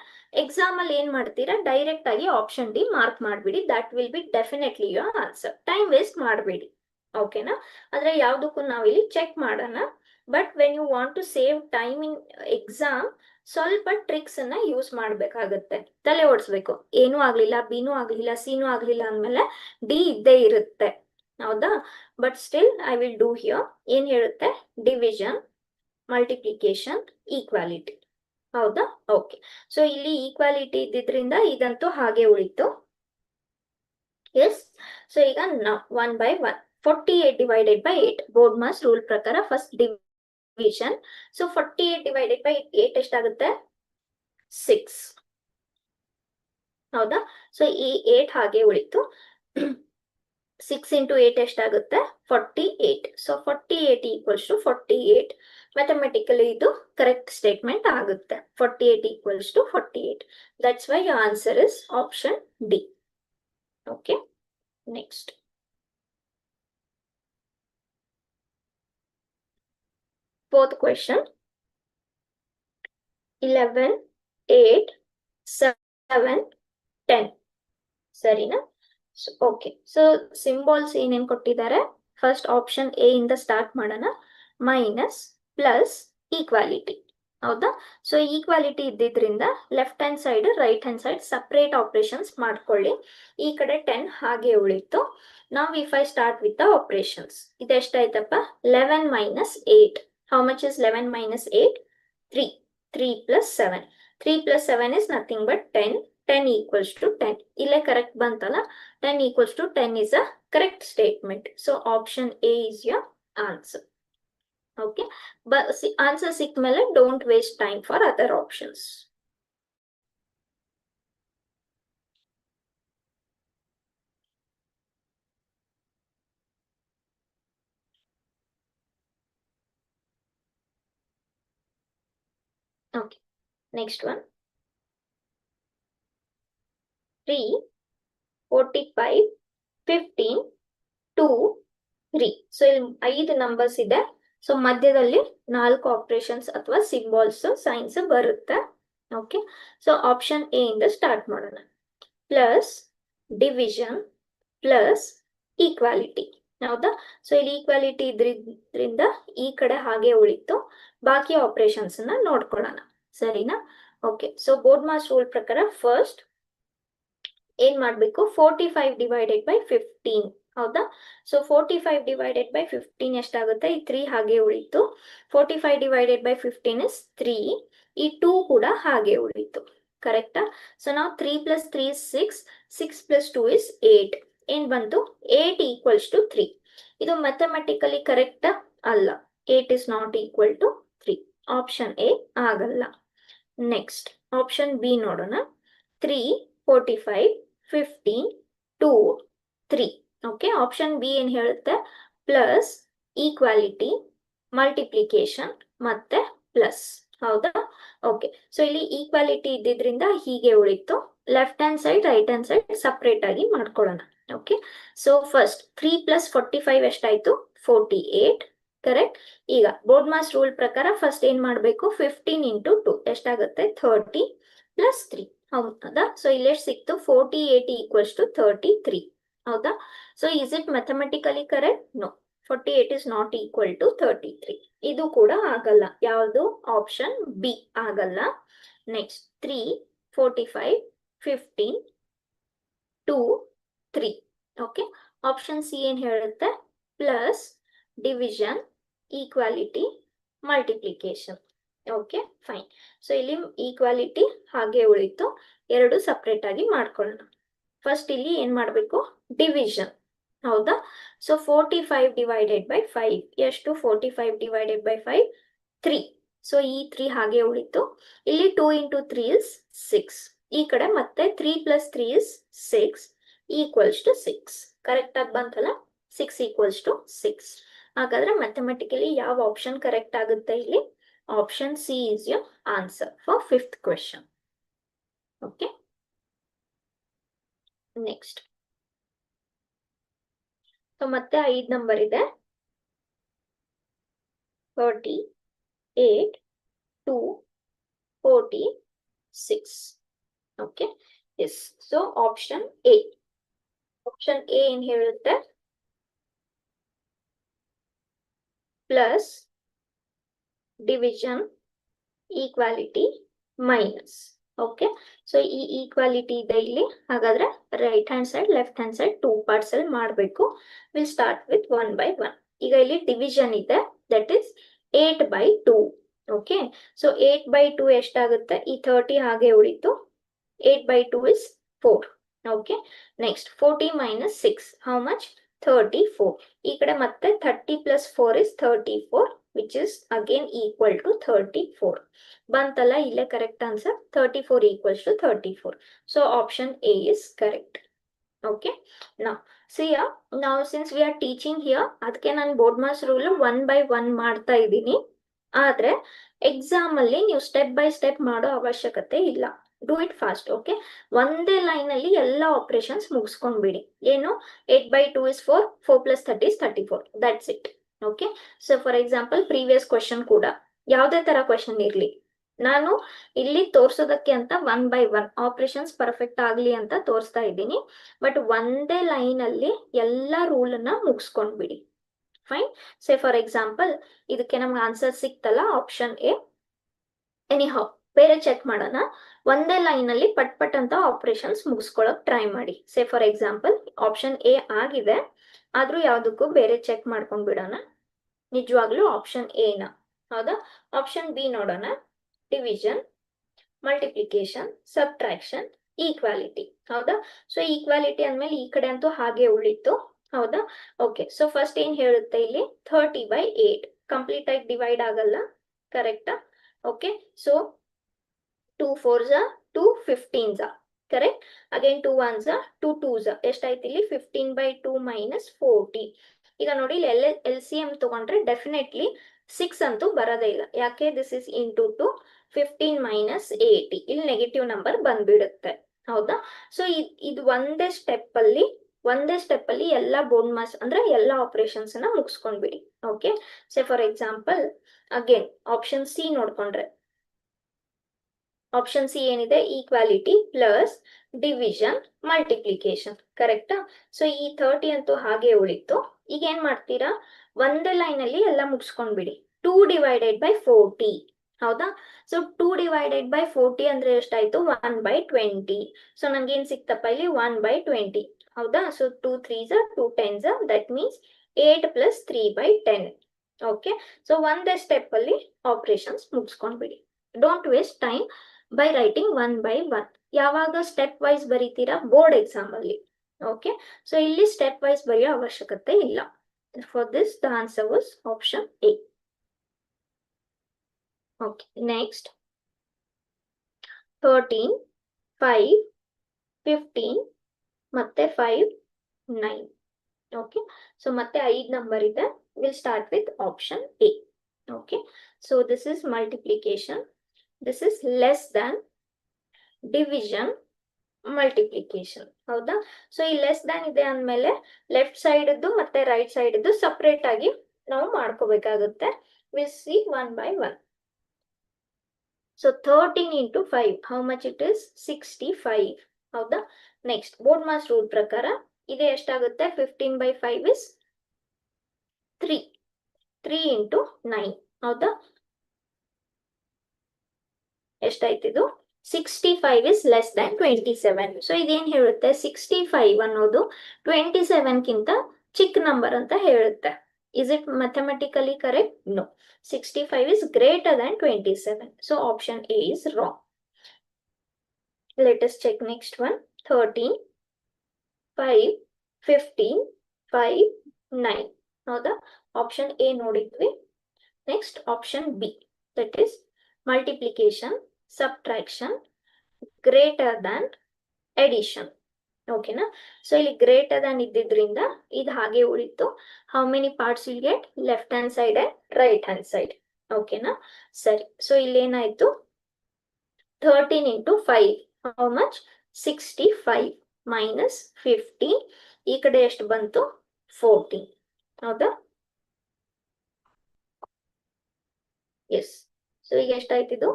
ಎಕ್ಸಾಮ್ ಅಲ್ಲಿ ಏನ್ ಮಾಡ್ತೀರಾ? ಡೈರೆಕ್ಟ್ ಆಗಿ ಆಪ್ಷನ್ ಡಿ ಮಾರ್ಕ್ ಮಾಡ್ಬಿಡಿ. That will be definitely your answer. Time waste ಮಾಡಬೇಡಿ. ಓಕೆನಾ? ಆದ್ರೆ ಯಾವ್ದಕ್ಕೂ ನಾವಿಲ್ಲಿ ಚೆಕ್ ಮಾಡೋಣ. But when you want to save time in exam, ಸ್ವಲ್ಪ ಟ್ರಿಕ್ಸ್ ಅನ್ನ ಯೂಸ್ ಮಾಡ್ಬೇಕಾಗತ್ತೆ. ತಲೆ ಓಡಿಸ್ಬೇಕು. ಏನೂ ಆಗ್ಲಿಲ್ಲ, ಬಿನೂ ಆಗ್ಲಿಲ್ಲ, ಸಿನೂ ಆಗ್ಲಿಲ್ಲ ಅಂದ್ಮೇಲೆ ಡಿ ಇದ್ದೇ ಇರುತ್ತೆ. ಹೌದಾ? But still I will do here. ಏನ್ ಹೇಳುತ್ತೆ? Division, multiplication, equality. ಹೌದಾ? ಓಕೆ, ಸೊ ಇಲ್ಲಿ ಈಕ್ವಾಲಿಟಿ ಇದ್ದಿದ್ರಿಂದ ಇದಂತೂ ಹಾಗೆ ಉಳಿತು. ಎಸ್, ಸೊ ಈಗ 1/1. 48 divided by 8. BODMAS rule ಪ್ರಕಾರ first division. So 48 divided by 8 ಎಷ್ಟಾಗುತ್ತೆ? 6. ಹೌದಾ? ಸೊ ಈ 8 ಹಾಗೆ ಉಳಿತು. 6 into 8 ಎಷ್ಟಾಗುತ್ತೆ? 48. So 48 equals to 48. ಮ್ಯಾಥಮೆಟಿಕಲಿ ಇದು ಕರೆಕ್ಟ್ ಸ್ಟೇಟ್ಮೆಂಟ್ ಆಗುತ್ತೆ. 48 equals to 48. That's why your answer is option D. Okay, next fourth question. 11, 8, 7, 10. ಸರಿನಾ? ಓಕೆ, ಸೊ ಸಿಂಬಾಲ್ಸ್ ಏನೇನ್ ಕೊಟ್ಟಿದ್ದಾರೆ? ಫಸ್ಟ್ ಆಪ್ಷನ್ ಎ ಇಂದ ಸ್ಟಾರ್ಟ್ ಮಾಡೋಣ. Minus, plus, equality. ಹೌದಾ? ಸೊ ಈಕ್ವಾಲಿಟಿ ಇದ್ದಿದ್ರಿಂದ left hand side right hand side separate operations ಮಾಡ್ಕೊಳ್ಳಿ. ಈ ಕಡೆ 10 ಹಾಗೆ ಉಳಿತು. ನಾವು if I start with the operations, ಇದೆಷ್ಟಾಯ್ತಪ್ಪ? 11 minus 8. How much is 11 minus 8? 3. 3 plus 7. 3 plus 7 is nothing but 10. 10 equals to 10. ಇಲ್ಲೇ correct ಬಂತಲ್ಲ, 10 equals to 10 is a correct statement. So option A is your answer. Okay, but answer ಸಿಕ್ಮೇಲೆ don't waste time for other options. Okay, next one. 3, 45, 15, 2, 3. So ಇಲ್ಲಿ 5 numbers ಇದೆ. So ಮಧ್ಯದಲ್ಲಿ 4 operations ಅಥವಾ symbols science ಬರುತ್ತೆ. Okay, so option A ಇಂದ start ಮಾಡೋಣ. Plus, division, plus equality. ಹೌದಾ? So ಇಲ್ಲಿ equality ಇದ್ರಿಂದ ಈ ಕಡೆ ಹಾಗೆ ಉಳಿತು. ಬಾಕಿ ಆಪರೇಷನ್ಸ್ ನ ನೋಡ್ಕೊಳ್ಳೋಣ, ಸರಿನಾ? Okay, so BODMAS rule ಪ್ರಕಾರ ಫಸ್ಟ್ ಏನ್ ಮಾಡ್ಬೇಕು, 45 ಡಿವೈಡೆಡ್ ಬೈ 15. ಹೌದಾ? ಸೊ 45 ಡಿವೈಡೆಡ್ ಬೈ 15 ಎಷ್ಟಾಗುತ್ತೆ? ಈ 3 ಹಾಗೆ ಉಳಿತು. 45 ಡಿವೈಡೆಡ್ ಬೈ 15 ಇಸ್ 3. ಈ 2 ಕೂಡ ಹಾಗೆ ಉಳಿತು. ಕರೆಕ್ಟಾ? ಸೊ ನಾವು 3 ಪ್ಲಸ್ 3 ಇಸ್ 6. 6 plus 2 is 8. ಏನ್ ಬಂತು? 8 ಈಕ್ವಲ್ಸ್ ಟು 3. ಇದು ಮ್ಯಾಥಮೆಟಿಕಲಿ ಕರೆಕ್ಟಾ? ಅಲ್ಲ. 8 is not equal to 3. Option A ಆಗಲ್ಲ. ನೆಕ್ಸ್ಟ್ ಆಪ್ಷನ್ ಬಿ ನೋಡೋಣ. 3, 45, 15, 2, 3. ಓಕೆ, ಆಪ್ಷನ್ ಬಿ ಏನ್ ಹೇಳುತ್ತೆ? ಪ್ಲಸ್, ಈಕ್ವಾಲಿಟಿ, ಮಲ್ಟಿಪ್ಲಿಕೇಶನ್ ಮತ್ತೆ ಪ್ಲಸ್. ಹೌದಾ? ಓಕೆ, ಸೊ ಇಲ್ಲಿ ಈಕ್ವಾಲಿಟಿ ಇದ್ದಿದ್ರಿಂದ ಹೀಗೆ ಉಳಿತು. Left hand side, right hand side separate ಆಗಿ ಮಾಡ್ಕೊಳ್ಳೋಣ. ಓಕೆ, ಸೊ ಫಸ್ಟ್ 3 ಪ್ಲಸ್ 45 ಎಷ್ಟಾಯ್ತು? 48. ಕರೆಕ್ಟ್. ಈಗ ಬೋರ್ಡ್ ಮಾಸ್ ರೂಲ್ ಪ್ರಕಾರ ಫಸ್ಟ್ ಏನ್ ಮಾಡ್ಬೇಕು? 15 ಇಂಟು 2 ಎಷ್ಟಾಗುತ್ತೆ? 30 ಪ್ಲಸ್ 3. ಹೌದಾ? ಸೊ ಇಲ್ಲಿ ಎಷ್ಟು ಸಿಕ್ತು? 48 ಈಕ್ವಲ್ಸ್ ಟು 33. ಹೌದಾ? So is it mathematically correct? No, 48 is not equal to 33. ಇದು ಕೂಡ ಆಗಲ್ಲ. ಯಾವುದು? ಆಪ್ಷನ್ ಬಿ ಆಗಲ್ಲ. ನೆಕ್ಸ್ಟ್ 3, 45, 15, 2, 3. ಓಕೆ, ಆಪ್ಷನ್ ಸಿ ಏನ್ ಹೇಳುತ್ತೆ? Plus, division, equality, multiplication. Okay, fine. So ಇಲ್ಲಿ ಈಕ್ವಾಲಿಟಿ ಹಾಗೆ ಉಳಿತು, ಎರಡು ಸಪ್ರೇಟ್ ಆಗಿ ಮಾಡ್ಕೊಳ್ಳೋಣ. ಫಸ್ಟ್ ಇಲ್ಲಿ ಏನ್ ಮಾಡ್ಬೇಕು? ಡಿವಿಷನ್. ಹೌದಾ? ಸೊ 45 ಡಿವೈಡೆಡ್ ಬೈ 5 ಎಷ್ಟು? 45 ಡಿವೈಡೆಡ್ ಬೈ 5 3. ಸೊ ಈ 3 ಹಾಗೆ ಉಳಿತು. ಇಲ್ಲಿ 2 ಇಂಟು 3 ಇಸ್ 6. ಈ ಕಡೆ ಮತ್ತೆ 3 plus 3 is 6 equals to 6. Correct ಆಗಿ ಬಂತಲ್ಲ? 6 ಈಕ್ವಲ್ಸ್ ಟು 6. ಹಾಗಾದ್ರೆ ಮ್ಯಾಥಮೆಟಿಕಲಿ ಯಾವ ಆಪ್ಷನ್ ಕರೆಕ್ಟ್ ಆಗುತ್ತೆ ಇಲ್ಲಿ? Option C is your answer for 5th question. Okay, next. So ಮತ್ತೆ 5 ನಂಬರ್ ಇದೆ. 38, 2, 46. Okay, yes. So option A. Option A ಏನ್ ಹೇಳುತ್ತೆ? Plus, division, equality, minus. Okay, so ಈ ಈಕ್ವಾಲಿಟಿ ಇದೆ ಇಲ್ಲಿ. ಹಾಗಾದ್ರೆ right hand side, left hand side 2 parts ಅಲ್ಲಿ ಮಾಡಬೇಕು. Will start with 1 by 1. ಈಗ ಇಲ್ಲಿ ಡಿವಿಷನ್ ಇದೆ, that is 8 by 2. Okay, so 8 by 2 ಎಷ್ಟಾಗುತ್ತೆ? ಈ 30 ಹಾಗೆ ಉಳಿತು. 8 by 2 is 4. Okay, next 40 minus 6, how much? 34. ಈ ಕಡೆ ಮತ್ತೆ 30 plus 4 is 34, which is again equal to 34. ಬಂತಲ್ಲ? ಇಲ್ಲೇ correct answer. 34 equals to 34. So option A is correct. Okay, now since we are teaching here, ಅದಕ್ಕೆ ನಾನು ಬೋರ್ಡ್ ಮಾಸ್ ರೂಲ್ 1 by 1 ಮಾಡ್ತಾ ಇದ್ದೀನಿ. ಆದ್ರೆ ಎಕ್ಸಾಮ್ ಅಲ್ಲಿ ನೀವು ಸ್ಟೆಪ್ ಬೈ ಸ್ಟೆಪ್ ಮಾಡೋ ಅವಶ್ಯಕತೆ ಇಲ್ಲ. Do it fast. ಓಕೆ, ಒಂದೇ ಲೈನ್ ಅಲ್ಲಿ ಎಲ್ಲ ಆಪರೇಷನ್ಸ್ ಮುಗಿಸ್ಕೊಂಡ್ಬಿಡಿ. ಏನು? 8 by 2 is 4, 4 plus 30 is 34. That's it. Okay, so for example previous question ಕೂಡ ಯಾವುದೇ ತರ ಕ್ವೆಶನ್ ಇರ್ಲಿ, ನಾನು ಇಲ್ಲಿ ತೋರ್ಸೋದಕ್ಕೆ ಅಂತ 1 by 1 ಆಪರೇಷನ್ಸ್ ಪರ್ಫೆಕ್ಟ್ ಆಗ್ಲಿ ಅಂತ ತೋರಿಸ್ತಾ ಇದ್ದೀನಿ. ಬಟ್ ಒಂದೇ ಲೈನ್ ಅಲ್ಲಿ ಎಲ್ಲ ರೂಲ್ ನ ಮುಗಿಸ್ಕೊಂಡ್ಬಿಡಿ. ಫೈನ್. ಸೇ ಫಾರ್ ಎಕ್ಸಾಂಪಲ್ ಇದಕ್ಕೆ ನಮ್ಗೆ ಆನ್ಸರ್ ಸಿಕ್ತಲ್ಲ, ಆಪ್ಷನ್ ಎ. ಎನಿಹೌ ಬೇರೆ ಚೆಕ್ ಮಾಡೋಣ. ಒಂದೇ ಲೈನ್ ಅಲ್ಲಿ ಪಟ್ ಪಟ್ ಅಂತ ಆಪರೇಷನ್ಸ್ ಮುಗಿಸ್ಕೊಳಕ್ ಟ್ರೈ ಮಾಡಿ. ಸೇ ಫಾರ್ ಎಕ್ಸಾಂಪಲ್ ಆಪ್ಷನ್ ಎ ಆಗಿದೆ, ಆದ್ರೂ ಯಾವ್ದಕ್ಕೂ ಬೇರೆ ಚೆಕ್ ಮಾಡ್ಕೊಂಡ್ ಬಿಡೋಣ. ನಿಜವಾಗ್ಲೂ ಆಪ್ಷನ್ ಎ ನ. ಹೌದಾ? ಆಪ್ಷನ್ ಬಿ ನೋಡೋಣ. Division, multiplication, subtraction, equality. ಹೌದಾ? ಸೊ ಈಕ್ವಾಲಿಟಿ ಅಂದ್ಮೇಲೆ ಈ ಕಡೆ ಅಂತೂ ಹಾಗೆ ಉಳಿತು. ಹೌದಾ? ಓಕೆ, ಸೊ ಫಸ್ಟ್ ಏನ್ ಹೇಳುತ್ತೆ ಇಲ್ಲಿ 30/8 ಕಂಪ್ಲೀಟ್ ಆಗಿ ಡಿವೈಡ್ ಆಗಲ್ಲ. ಕರೆಕ್ಟಾ? Okay, so 2 4s 2 15s, correct. Again 2 1s 2 2s, ಎಷ್ಟಾಯ್ತು ಇಲ್ಲಿ 15/2 ಮೈನಸ್ 40. ಈಗ ನೋಡಿ ಇಲ್ಲಿ ಎಲ್ ಸಿ ಎಂ ತಗೊಂಡ್ರೆ ಡೆಫಿನೆಟ್ಲಿ 6 ಅಂತೂ ಬರೋದೇ ಇಲ್ಲ. ಯಾಕೆ? ದಿಸ್ ಇಸ್ ಇಂಟು 2 15 ಮೈನಸ್ 80, ಇಲ್ಲಿ ನೆಗೆಟಿವ್ ನಂಬರ್ ಬಂದ್ಬಿಡುತ್ತೆ. ಹೌದಾ? ಸೊ ಇದು ಒಂದೇ ಸ್ಟೆಪ್ ಅಲ್ಲಿ ಎಲ್ಲ ಬೋರ್ಡ್ ಮಾಸ್ ಅಂದ್ರೆ ಎಲ್ಲ ಆಪರೇಷನ್ಸ್ ನ ಮುಗಿಸ್ಕೊಂಡ್ಬಿಡಿ. Okay, say for example again option C ನೋಡ್ಕೊಂಡ್ರೆ, ಆಪ್ಷನ್ ಸಿ ಏನಿದೆ? Equality plus division multiplication. ಕರೆಕ್ಟಾ? ಸೊ ಈ 30 ಅಂತೂ ಹಾಗೆ ಉಳಿತು. ಈಗ ಏನ್ ಮಾಡ್ತೀರಾ? ಒಂದೇ ಲೈನ್ ಅಲ್ಲಿ ಎಲ್ಲ ಮುಗಿಸ್ಕೊಂಡ್ಬಿಡಿ. 2 ಡಿವೈಡೆಡ್ ಬೈ 40. ಹೌದಾ? ಸೊ 2 ಡಿವೈಡೆಡ್ ಬೈ 40 ಅಂದ್ರೆ ಎಷ್ಟಾಯ್ತು? 1/20. ಸೊ ನನ್ಗೆ ಏನ್ ಸಿಕ್ತಪ್ಪ ಇಲ್ಲಿ? 1/20. ಹೌದಾ? So 2 3s 2 10s, that means 8 plus 3/10. Okay, so ಒಂದೇ ಸ್ಟೆಪ್ ಅಲ್ಲಿ ಆಪರೇಷನ್ಸ್ ಮುಗಿಸ್ಕೊಂಡ್ಬಿಡಿ. Don't waste time by writing 1 by 1. ಯಾವಾಗ ಸ್ಟೆಪ್ ವೈಸ್ ಬರೀತೀರಾ? ಬೋರ್ಡ್ ಎಕ್ಸಾಮ್ ಅಲ್ಲಿ. ಓಕೆ, ಸೊ ಇಲ್ಲಿ ಸ್ಟೆಪ್ ವೈಸ್ ಬರೆಯೋ ಅವಶ್ಯಕತೆ ಇಲ್ಲ. For this the answer was option A. Okay, next 13 5 15 ಮತ್ತೆ 5 9. ಓಕೆ, ಸೊ ಮತ್ತೆ 5 ನಂಬರ್ ಇದೆ. Will start with option A. Okay, so this is multiplication, this is less than division, multiplication. ಹೌದಾ? So ಈ less than ಇದೆ ಅಂದ್ಮೇಲೆ left side ಮತ್ತೆ right side separate ಆಗಿ ನಾವು ಮಾಡ್ಕೋಬೇಕಾಗುತ್ತೆ. Will C 1 by 1. So 13 into 5, how much it is? 65. ಹೌದಾ? Next board mass rule ಪ್ರಕಾರ ಇದೆ ಎಷ್ಟಾಗುತ್ತೆ? 15/5 ಇಸ್ 3. 3 into 9. ಹೌದಾ? ಎಷ್ಟಾಯ್ತಿದು? 65 is less than 27. ಸೊ ಇದೇನ್ ಹೇಳುತ್ತೆ? 65 ಅನ್ನೋದು 27 ಕಿಂತ ಚಿಕ್ಕ ನಂಬರ್ ಅಂತ ಹೇಳುತ್ತೆ. Is it mathematically correct? No. 65 is greater than 27. So option A is wrong. Let us check next one. 13 5 15 5 9. ಹೌದಾ? ಆಪ್ಷನ್ ಎ ನೋಡಿದ್ವಿ. Next option B, that is multiplication, subtraction, greater than, addition. ಓಕೆನಾ? So ಇಲ್ಲಿ greater than ಇದ್ದಿದ್ರಿಂದ ಇದು ಹಾಗೆ ಉಳಿತು. How many parts will get? Left hand side and right hand side. ಓಕೆನಾ? ಸರಿ, ಸೊ ಇಲ್ಲಿ ಏನಾಯ್ತು? 13 into 5, ಹೌ ಮಚ್? 65 ಮೈನಸ್ 15. ಈ ಕಡೆ ಎಷ್ಟು ಬಂತು? 14. ಹೌದಾ? ಎಸ್. ಸೊ ಈಗ ಎಷ್ಟಾಯ್ತಿದು?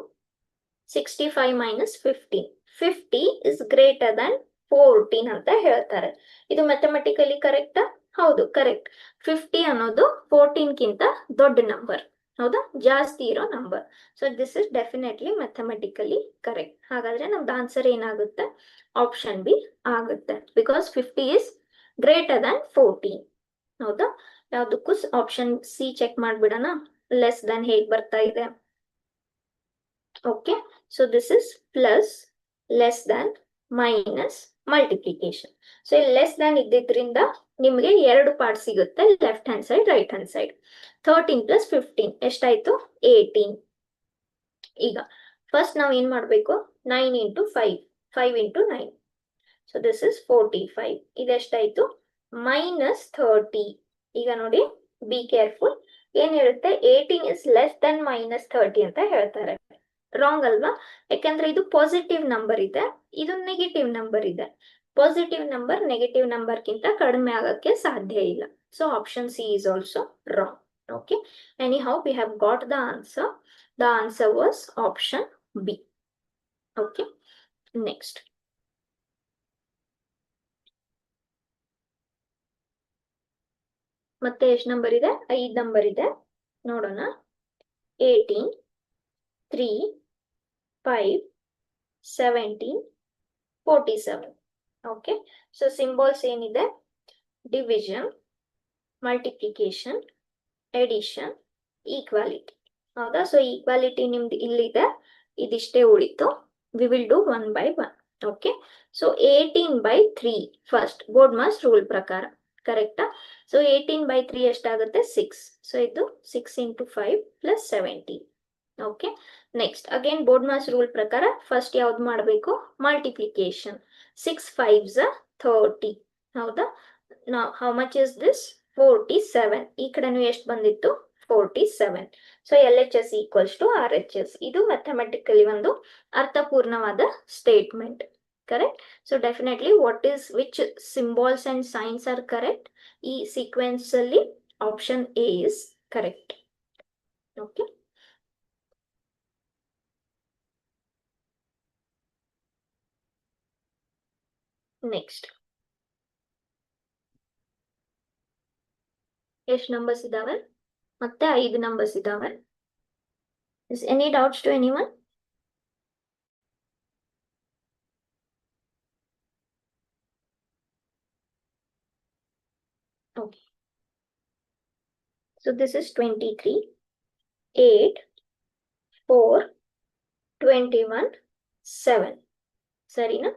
65 ಮೈನಸ್ 15. 50 ಇಸ್ ಗ್ರೇಟರ್ ದನ್ 14 ಅಂತ ಹೇಳ್ತಾರೆ. ಇದು ಮ್ಯಾಥಮೆಟಿಕಲಿ ಕರೆಕ್ಟಾ? ಹೌದು, ಕರೆಕ್ಟ್. 50 ಅನ್ನೋದು 14 ಕಿಂತ ದೊಡ್ಡ ನಂಬರ್. ಹೌದಾ? ಜಾಸ್ತಿ ಇರೋ number. So this is definitely mathematically correct. ಹಾಗಾದ್ರೆ ನಮ್ದು ಆನ್ಸರ್ ಏನಾಗುತ್ತೆ? ಆಪ್ಷನ್ ಬಿ ಆಗುತ್ತೆ. Because 50 is greater than 14. ಹೌದಾ? ಯಾವ್ದಕ್ಕೂ ಆಪ್ಷನ್ ಸಿ ಚೆಕ್ ಮಾಡ್ಬಿಡೋಣ. ಲೆಸ್ ದನ್ ಹೇಗ್ ಬರ್ತಾ ಇದೆ? Okay, so this is plus, less than, minus, multiplication. So ಇಲ್ಲಿ ಲೆಸ್ ದ್ಯಾನ್ ಇದ್ದಿದ್ರಿಂದ ನಿಮಗೆ 2 ಪಾರ್ಟ್ ಸಿಗುತ್ತೆ, left hand side, right hand side. 13 plus 15 ಎಷ್ಟಾಯ್ತು? 18. ಈಗ ಫಸ್ಟ್ ನಾವು ಏನ್ ಮಾಡ್ಬೇಕು? 9 into 5, 5 into 9. So this is 45. ಇದೆಷ್ಟಾಯ್ತು? ಮೈನಸ್ 30. ಈಗ ನೋಡಿ, ಬಿ ಕೇರ್ಫುಲ್. ಏನ್ ಹೇಳುತ್ತೆ? 18 ಇಸ್ ಲೆಸ್ ದನ್ ಮೈನಸ್ 30 ಅಂತ ಹೇಳ್ತಾರೆ. ರಾಂಗ್ ಅಲ್ವಾ? ಯಾಕಂದ್ರೆ ಇದು ಪಾಸಿಟಿವ್ ನಂಬರ್ ಇದೆ, ಇದು ನೆಗೆಟಿವ್ ನಂಬರ್ ಇದೆ. ಪಾಸಿಟಿವ್ ನಂಬರ್ ನೆಗೆಟಿವ್ ನಂಬರ್ ಕಿಂತ ಕಡಿಮೆ ಆಗಕ್ಕೆ ಸಾಧ್ಯ ಇಲ್ಲ. So option C is also wrong. Okay, anyhow we have got the answer. The answer was option B. Okay, next ಮತ್ತೆ ಎಷ್ಟು ನಂಬರ್ ಇದೆ? 5 ನಂಬರ್ ಇದೆ, ನೋಡೋಣ. 18 3 5 17 47. ಓಕೆ, ಸೊ ಸಿಂಬಲ್ಸ್ ಏನಿದೆ? Division, multiplication, addition, equality. ಹೌದಾ? ಸೊ ಈಕ್ವಾಲಿಟಿ ನಿಮ್ದು ಇಲ್ಲಿದೆ, ಇದಿಷ್ಟೇ ಉಳಿತು. We will do 1 by 1. Okay, so 18/3 first BODMAS rule ಪ್ರಕಾರ, ಕರೆಕ್ಟಾ? ಸೊ 18/3 ಎಷ್ಟಾಗುತ್ತೆ? 6. ಸೊ ಇದು 6 into 5 plus 17. Okay, next again BODMAS rule ಪ್ರಕಾರ ಫಸ್ಟ್ ಯಾವ್ದು ಮಾಡಬೇಕು? ಮಲ್ಟಿಪ್ಲಿಕೇಶನ್. 6 5s 30. ಹೌದಾ? ನಾವು ಹೌ ಮಚ್ ಇಸ್ ದಿಸ್? 47. ಈ ಕಡೆನೂ ಎಷ್ಟು ಬಂದಿತ್ತು? 47. So LHS equals to RHS. ಇದು ಮ್ಯಾಥಮೆಟಿಕಲಿ ಒಂದು ಅರ್ಥಪೂರ್ಣವಾದ statement, correct? So definitely what is which symbols and signs are correct? ಈ ಸೀಕ್ವೆನ್ಸ್ ಅಲ್ಲಿ option A is correct. Okay, next ಎಷ್ಟು ನಂಬರ್ಸ್ ಇದಾವೆ? ಮತ್ತೆ 5 ನಂಬರ್ಸ್ ಇದಾವೆ. Is any doubts to anyone? Okay. So this is 23, 8, 4, 21, 7. ಸರಿನಾ?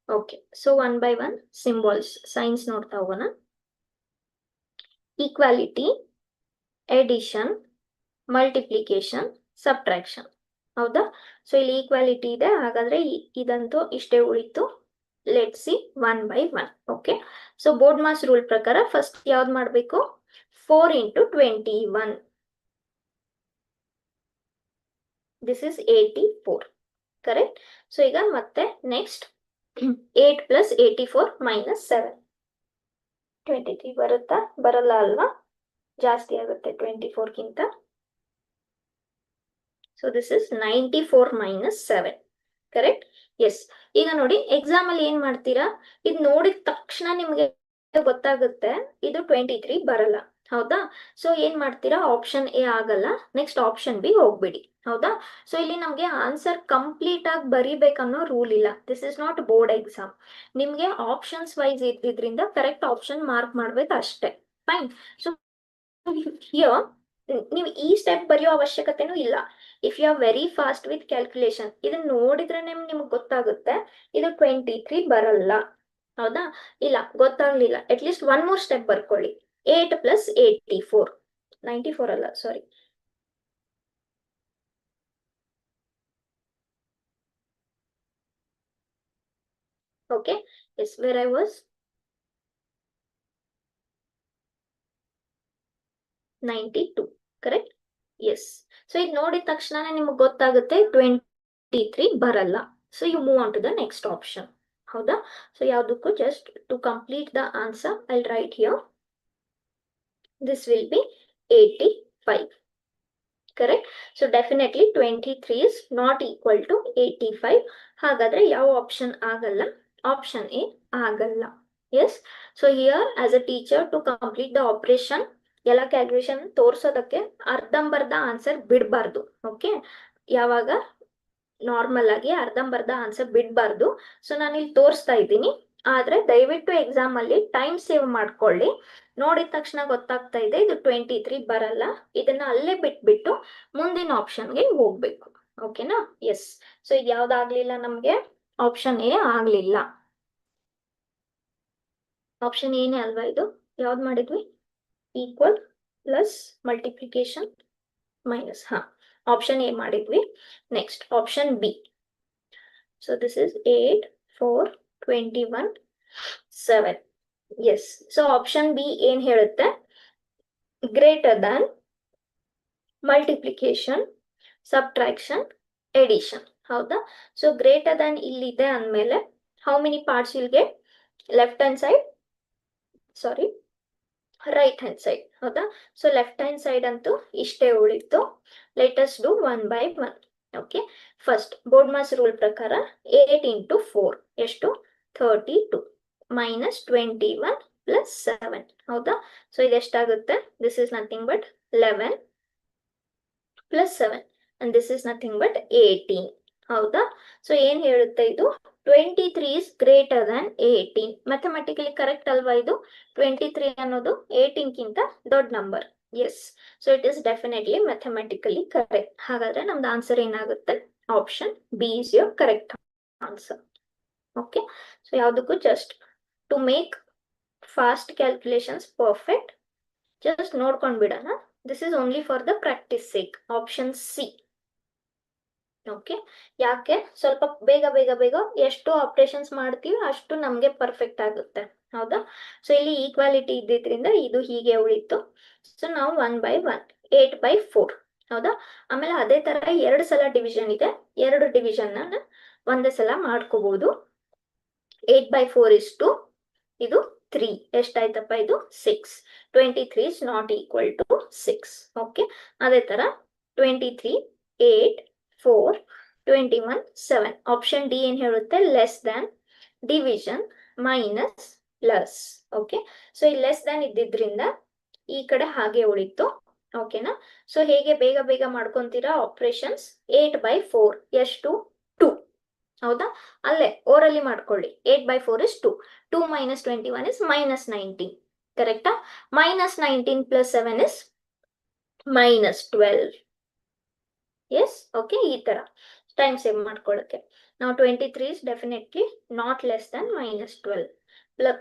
Okay, so 1 by 1 symbols signs ನೋಡ್ತಾ ಹೋಗೋಣ. Equality, addition, multiplication, subtraction. ಹೌದಾ? ಸೊ ಇಲ್ಲಿ ಈಕ್ವಾಲಿಟಿ ಇದೆ, ಹಾಗಾದ್ರೆ ಇದಂತೂ ಇಷ್ಟೇ ಉಳಿತು. Let see 1 by 1. Okay, so BODMAS rule ಪ್ರಕಾರ ಫಸ್ಟ್ ಯಾವ್ದು ಮಾಡಬೇಕು? 4 into 21. This is 84, correct? So ಈಗ ಮತ್ತೆ ನೆಕ್ಸ್ಟ್ 8 plus 84 minus 7. 23 ಬರುತ್ತಾ? ಬರಲ್ಲ ಅಲ್ವಾ? ಜಾಸ್ತಿ ಆಗುತ್ತೆ 24 ಗಿಂತ. So this is 94 minus 7, correct? Yes. ಈಗ ನೋಡಿ, ಎಕ್ಸಾಮ್ ಅಲ್ಲಿ ಏನ್ ಮಾಡ್ತೀರಾ? ಇದು ನೋಡಿದ ತಕ್ಷಣ ನಿಮ್ಗೆ ಗೊತ್ತಾಗುತ್ತೆ ಇದು 23 ಬರಲ್ಲ. ಹೌದಾ? ಸೊ ಏನ್ ಮಾಡ್ತೀರಾ? ಆಪ್ಷನ್ ಎ ಆಗಲ್ಲ, ನೆಕ್ಸ್ಟ್ ಆಪ್ಷನ್ ಬಿ ಹೋಗ್ಬಿಡಿ. ಹೌದಾ? ಸೊ ಇಲ್ಲಿ ನಮ್ಗೆ ಆನ್ಸರ್ ಕಂಪ್ಲೀಟ್ ಆಗಿ ಬರಿಬೇಕನ್ನೋ ರೂಲ್ ಇಲ್ಲ. This is not board exam. ನಿಮ್ಗೆ ಆಪ್ಷನ್ಸ್ ವೈಸ್ ಇದ್ದಿದ್ರಿಂದ ಕರೆಕ್ಟ್ ಆಪ್ಷನ್ ಮಾರ್ಕ್ ಮಾಡ್ಬೇಕು ಅಷ್ಟೇ. ಫೈನ್. ಸೊ ಹಿಯರ್ ನೀವು ಈ ಸ್ಟೆಪ್ ಬರೆಯೋ ಅವಶ್ಯಕತೆನೂ ಇಲ್ಲ. If you are very fast with calculation, ಇದನ್ನ ನೋಡಿದ್ರೆ ನಿಮ್ಗೆ ಗೊತ್ತಾಗುತ್ತೆ ಇದು 23 ಬರಲ್ಲ. ಹೌದಾ? ಇಲ್ಲ ಗೊತ್ತಾಗ್ಲಿಲ್ಲ, ಅಟ್ ಲೀಸ್ಟ್ 1 more ಸ್ಟೆಪ್ ಬರ್ಕೊಳ್ಳಿ. 8 plus 84, 94 ಅಲ್ಲ, ಸಾರಿ. Okay, yes, where I was? 92, correct? Yes. So ಇದು ನೋಡಿದ ತಕ್ಷಣ ನಿಮಗೆ ಗೊತ್ತಾಗುತ್ತೆ 23 ಬರಲ್ಲ. So you move on to the next option. ಹೌದಾ? ಸೊ ಯಾವುದಕ್ಕೂ just to complete the answer, I'll write here. This will be 85. Correct? So definitely 23 is not equal to 85. ಹಾಗಾದ್ರೆ ಯಾವ ಆಪ್ಷನ್ ಆಗಲ್ಲ? ಆಪ್ಷನ್ ಎ ಆಗಲ್ಲ. Yes. So here as a teacher to complete the operation, ಎಲ್ಲ calculation ತೋರ್ಸೋದಕ್ಕೆ ಅರ್ಧಂಬರ್ಧ answer ಬಿಡಬಾರ್ದು. Okay, ಯಾವಾಗ normal ಆಗಿ ಅರ್ಧಂಬರ್ಧ ಆನ್ಸರ್ ಬಿಡಬಾರ್ದು. ಸೊ ನಾನು ಇಲ್ಲಿ ತೋರಿಸ್ತಾ ಇದ್ದೀನಿ, ಆದ್ರೆ ದಯವಿಟ್ಟು ಎಕ್ಸಾಮ್ ಅಲ್ಲಿ ಟೈಮ್ ಸೇವ್ ಮಾಡ್ಕೊಳ್ಳಿ. ನೋಡಿದ ತಕ್ಷಣ ಗೊತ್ತಾಗ್ತಾ ಇದೆ ಇದು 23 ಬರಲ್ಲ, ಇದನ್ನ ಅಲ್ಲೇ ಬಿಟ್ಬಿಟ್ಟು ಮುಂದಿನ ಆಪ್ಷನ್ಗೆ ಹೋಗ್ಬೇಕು. ಓಕೆನಾ? ಎಸ್. ಸೊ ಇದು ಯಾವ್ದಾಗ್ಲಿಲ್ಲ ನಮ್ಗೆ? ಆಪ್ಷನ್ ಎ ಆಗ್ಲಿಲ್ಲ. ಆಪ್ಷನ್ ಏನೇ ಅಲ್ವಾ ಇದು? ಯಾವ್ದು ಮಾಡಿದ್ವಿ? Equal plus multiplication minus. Option A ಮಾಡಿದ್ವಿ. Next option B. So this is 8, 4, 21, 7. Yes. So option B ಏನ್ ಹೇಳುತ್ತೆ? Greater than multiplication, subtraction, addition. ಹೌದಾ? ಸೊ ಗ್ರೇಟರ್ ದನ್ ಇಲ್ಲಿದೆ ಅಂದ್ಮೇಲೆ how many parts will get? Left hand side, sorry, right hand side. ಹೌದಾ? So left hand side ಅಂತೂ ಇಷ್ಟೇ ಉಳಿತು. Let us do 1 by 1. Okay, first BODMAS rule ಪ್ರಕಾರ 8 into 4 ಎಷ್ಟು? 32 minus 21 plus 7. ಹೌದಾ? So ಇದೆಷ್ಟಾಗುತ್ತೆ? This is nothing but 11 plus 7 and this is nothing but 18. ಹೌದಾ? So ಏನ್ ಹೇಳುತ್ತೆ ಇದು? 23 is greater than 18. Mathematically correct ಅಲ್ವಾ ಇದು? 23 ಅನ್ನೋದು 18 ಗಿಂತ ದೊಡ್ಡ number. Yes. So it is definitely mathematically correct. ಹಾಗಾದ್ರೆ ನಮ್ದು ಆನ್ಸರ್ ಏನಾಗುತ್ತೆ? Option B is your correct answer. Okay, so ಯಾವುದಕ್ಕೂ just to make fast calculations perfect just ನೋಡ್ಕೊಂಡ್ ಬಿಡೋಣ. This is only for the practice sake. Option C. Okay, ಯಾಕೆ ಸ್ವಲ್ಪ ಬೇಗ ಬೇಗ ಬೇಗ ಎಷ್ಟು ಆಪರೇಷನ್ಸ್ ಮಾಡ್ತೀವಿ ಅಷ್ಟು ನಮ್ಗೆ ಪರ್ಫೆಕ್ಟ್ ಆಗುತ್ತೆ, ಹೌದಾ? ಸೊ ಇಲ್ಲಿ ಈಕ್ವಾಲಿಟಿ ಇದ್ದಿದ್ರಿಂದ ಇದು ಹೀಗೆ ಉಳಿತು. ಸೊ ನಾವು 1/1 8/4, ಹೌದಾ? ಆಮೇಲೆ ಅದೇ ತರ 2 ಸಲ ಡಿವಿಷನ್ ಇದೆ, 2 ಡಿವಿಷನ್ ಒಂದೇ ಸಲ ಮಾಡ್ಕೋಬಹುದು. 8/4 is 2, ಇದು 3. ಎಷ್ಟಾಯ್ತಪ್ಪ ಇದು? 6. 23 is not equal to 6. Okay, ಅದೇ ತರ 23 8 4 21 7. ಆಪ್ಷನ್ ಡಿ ಏನ್ ಹೇಳುತ್ತೆ? Less than division minus plus. Okay, so ಈ ಲೆಸ್ ದ್ಯಾನ್ ಇದ್ದಿದ್ರಿಂದ ಈ ಕಡೆ ಹಾಗೆ ಉಳಿತು. ಓಕೆನಾ? ಸೊ ಹೇಗೆ ಬೇಗ ಬೇಗ ಮಾಡ್ಕೊಂತೀರಾ ಆಪರೇಷನ್ಸ್? 8/4 ಎಷ್ಟು? 2, ಹೌದಾ? ಅಲ್ಲೇ ಓರಲ್ಲಿ ಮಾಡ್ಕೊಳ್ಳಿ. 8/4 is 2. 2 minus 21 is minus 19. ಕರೆಕ್ಟಾ? minus 19 plus 7 is minus 12. S, okay, ಈ ತರ ಟೈಮ್ ಸೇವ್ ಮಾಡ್ಕೊಳ್ಳೋಕೆ. ನಾವು 23 is definitely not less than minus 12.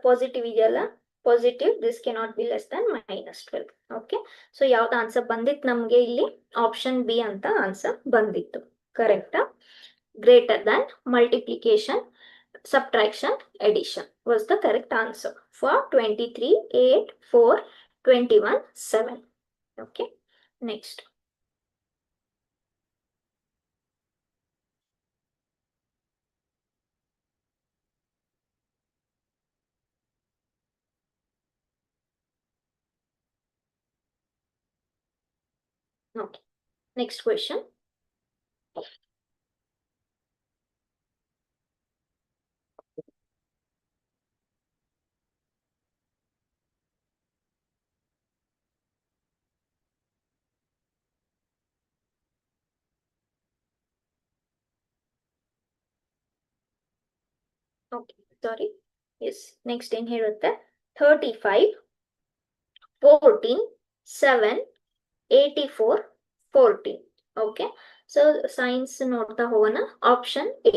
Positive ಇದೆಯಲ್ಲ, positive, this cannot be less than minus 12. Okay, so ಯಾವ್ದು ಆನ್ಸರ್ ಬಂದಿತ್ತು ನಮ್ಗೆ ಇಲ್ಲಿ? ಆಪ್ಷನ್ ಬಿ ಅಂತ ಆನ್ಸರ್ ಬಂದಿತ್ತು. ಕರೆಕ್ಟಾ? Greater than multiplication, subtraction, addition was the correct answer for 23 8 4 21 7. Okay, next. Okay, next question. Okay, sorry. Yes, next in here with the 35 14 7 84 14. Okay, so science ನೋಡ್ತಾ ಹೋಗೋಣ. Option A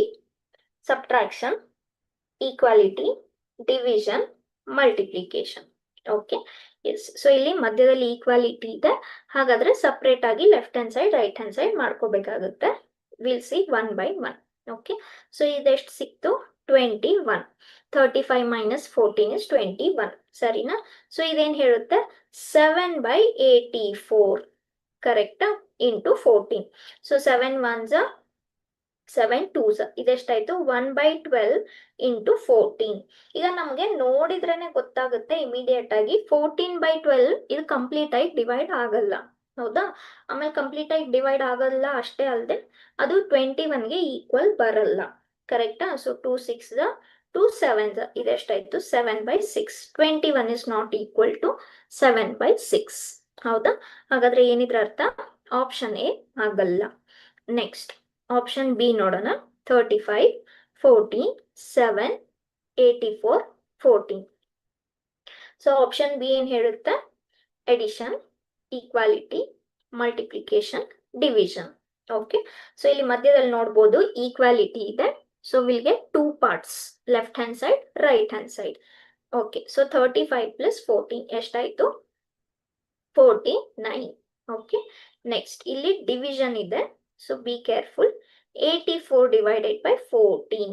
subtraction, equality, division, multiplication. Okay, yes. So ಇಲ್ಲಿ ಮಧ್ಯದಲ್ಲಿ equality ಇದೆ, ಹಾಗಾದ್ರೆ separate ಆಗಿ left hand side right hand side ಮಾಡ್ಕೋಬೇಕಾಗುತ್ತೆ. Will see 1/1. Okay, so ಇದೆಷ್ಟು ಸಿಕ್ತು? 21. 35 minus 14 is 21. ಸರಿನಾ? ಸೊ ಇದೇನ್ ಹೇಳುತ್ತೆ? 7/84. ಕರೆಕ್ಟಾ? Into 14. So 7 1s 7 2s ಇದೆಷ್ಟಾಯ್ತು? 1/12 into 14. ಈಗ ನಮ್ಗೆ ನೋಡಿದ್ರೇನೆ ಗೊತ್ತಾಗುತ್ತೆ ಇಮಿಡಿಯೇಟ್ ಆಗಿ 14/12 ಇದು ಕಂಪ್ಲೀಟ್ ಆಗಿ ಡಿವೈಡ್ ಆಗಲ್ಲ, ಹೌದಾ? ಆಮೇಲೆ ಕಂಪ್ಲೀಟ್ ಆಗಿ ಡಿವೈಡ್ ಆಗಲ್ಲ ಅಷ್ಟೇ ಅಲ್ಲದೆ ಅದು 21ಗೆ ಈಕ್ವಲ್ ಬರಲ್ಲ. ಕರೆಕ್ಟಾ? So 2 6s 2 7s ಇದೆಷ್ಟಾಯ್ತು? 7/6. 21 is not equal to 7/6. ಹೌದಾ? ಹಾಗಾದ್ರೆ ಏನಿದ್ರ ಅರ್ಥ? ಆಪ್ಷನ್ ಎ ಆಗಲ್ಲ. ನೆಕ್ಸ್ಟ್ ಆಪ್ಷನ್ ಬಿ ನೋಡೋಣ. 35 14 7 84 14. ಸೊ ಆಪ್ಷನ್ ಬಿ ಏನ್ ಹೇಳುತ್ತೆ? Addition, equality, multiplication, division. Okay, so ಇಲ್ಲಿ ಮಧ್ಯದಲ್ಲಿ ನೋಡ್ಬೋದು ಈಕ್ವಾಲಿಟಿ ಇದೆ. So will get 2 parts, left hand side, right hand side. Okay, so 35 plus 14 ಎಷ್ಟಾಯ್ತು? 49. ಓಕೆ, ನೆಕ್ಸ್ಟ್ ಇಲ್ಲಿ ಡಿವಿಷನ್ ಇದೆ. So be careful. 84 divided by 14.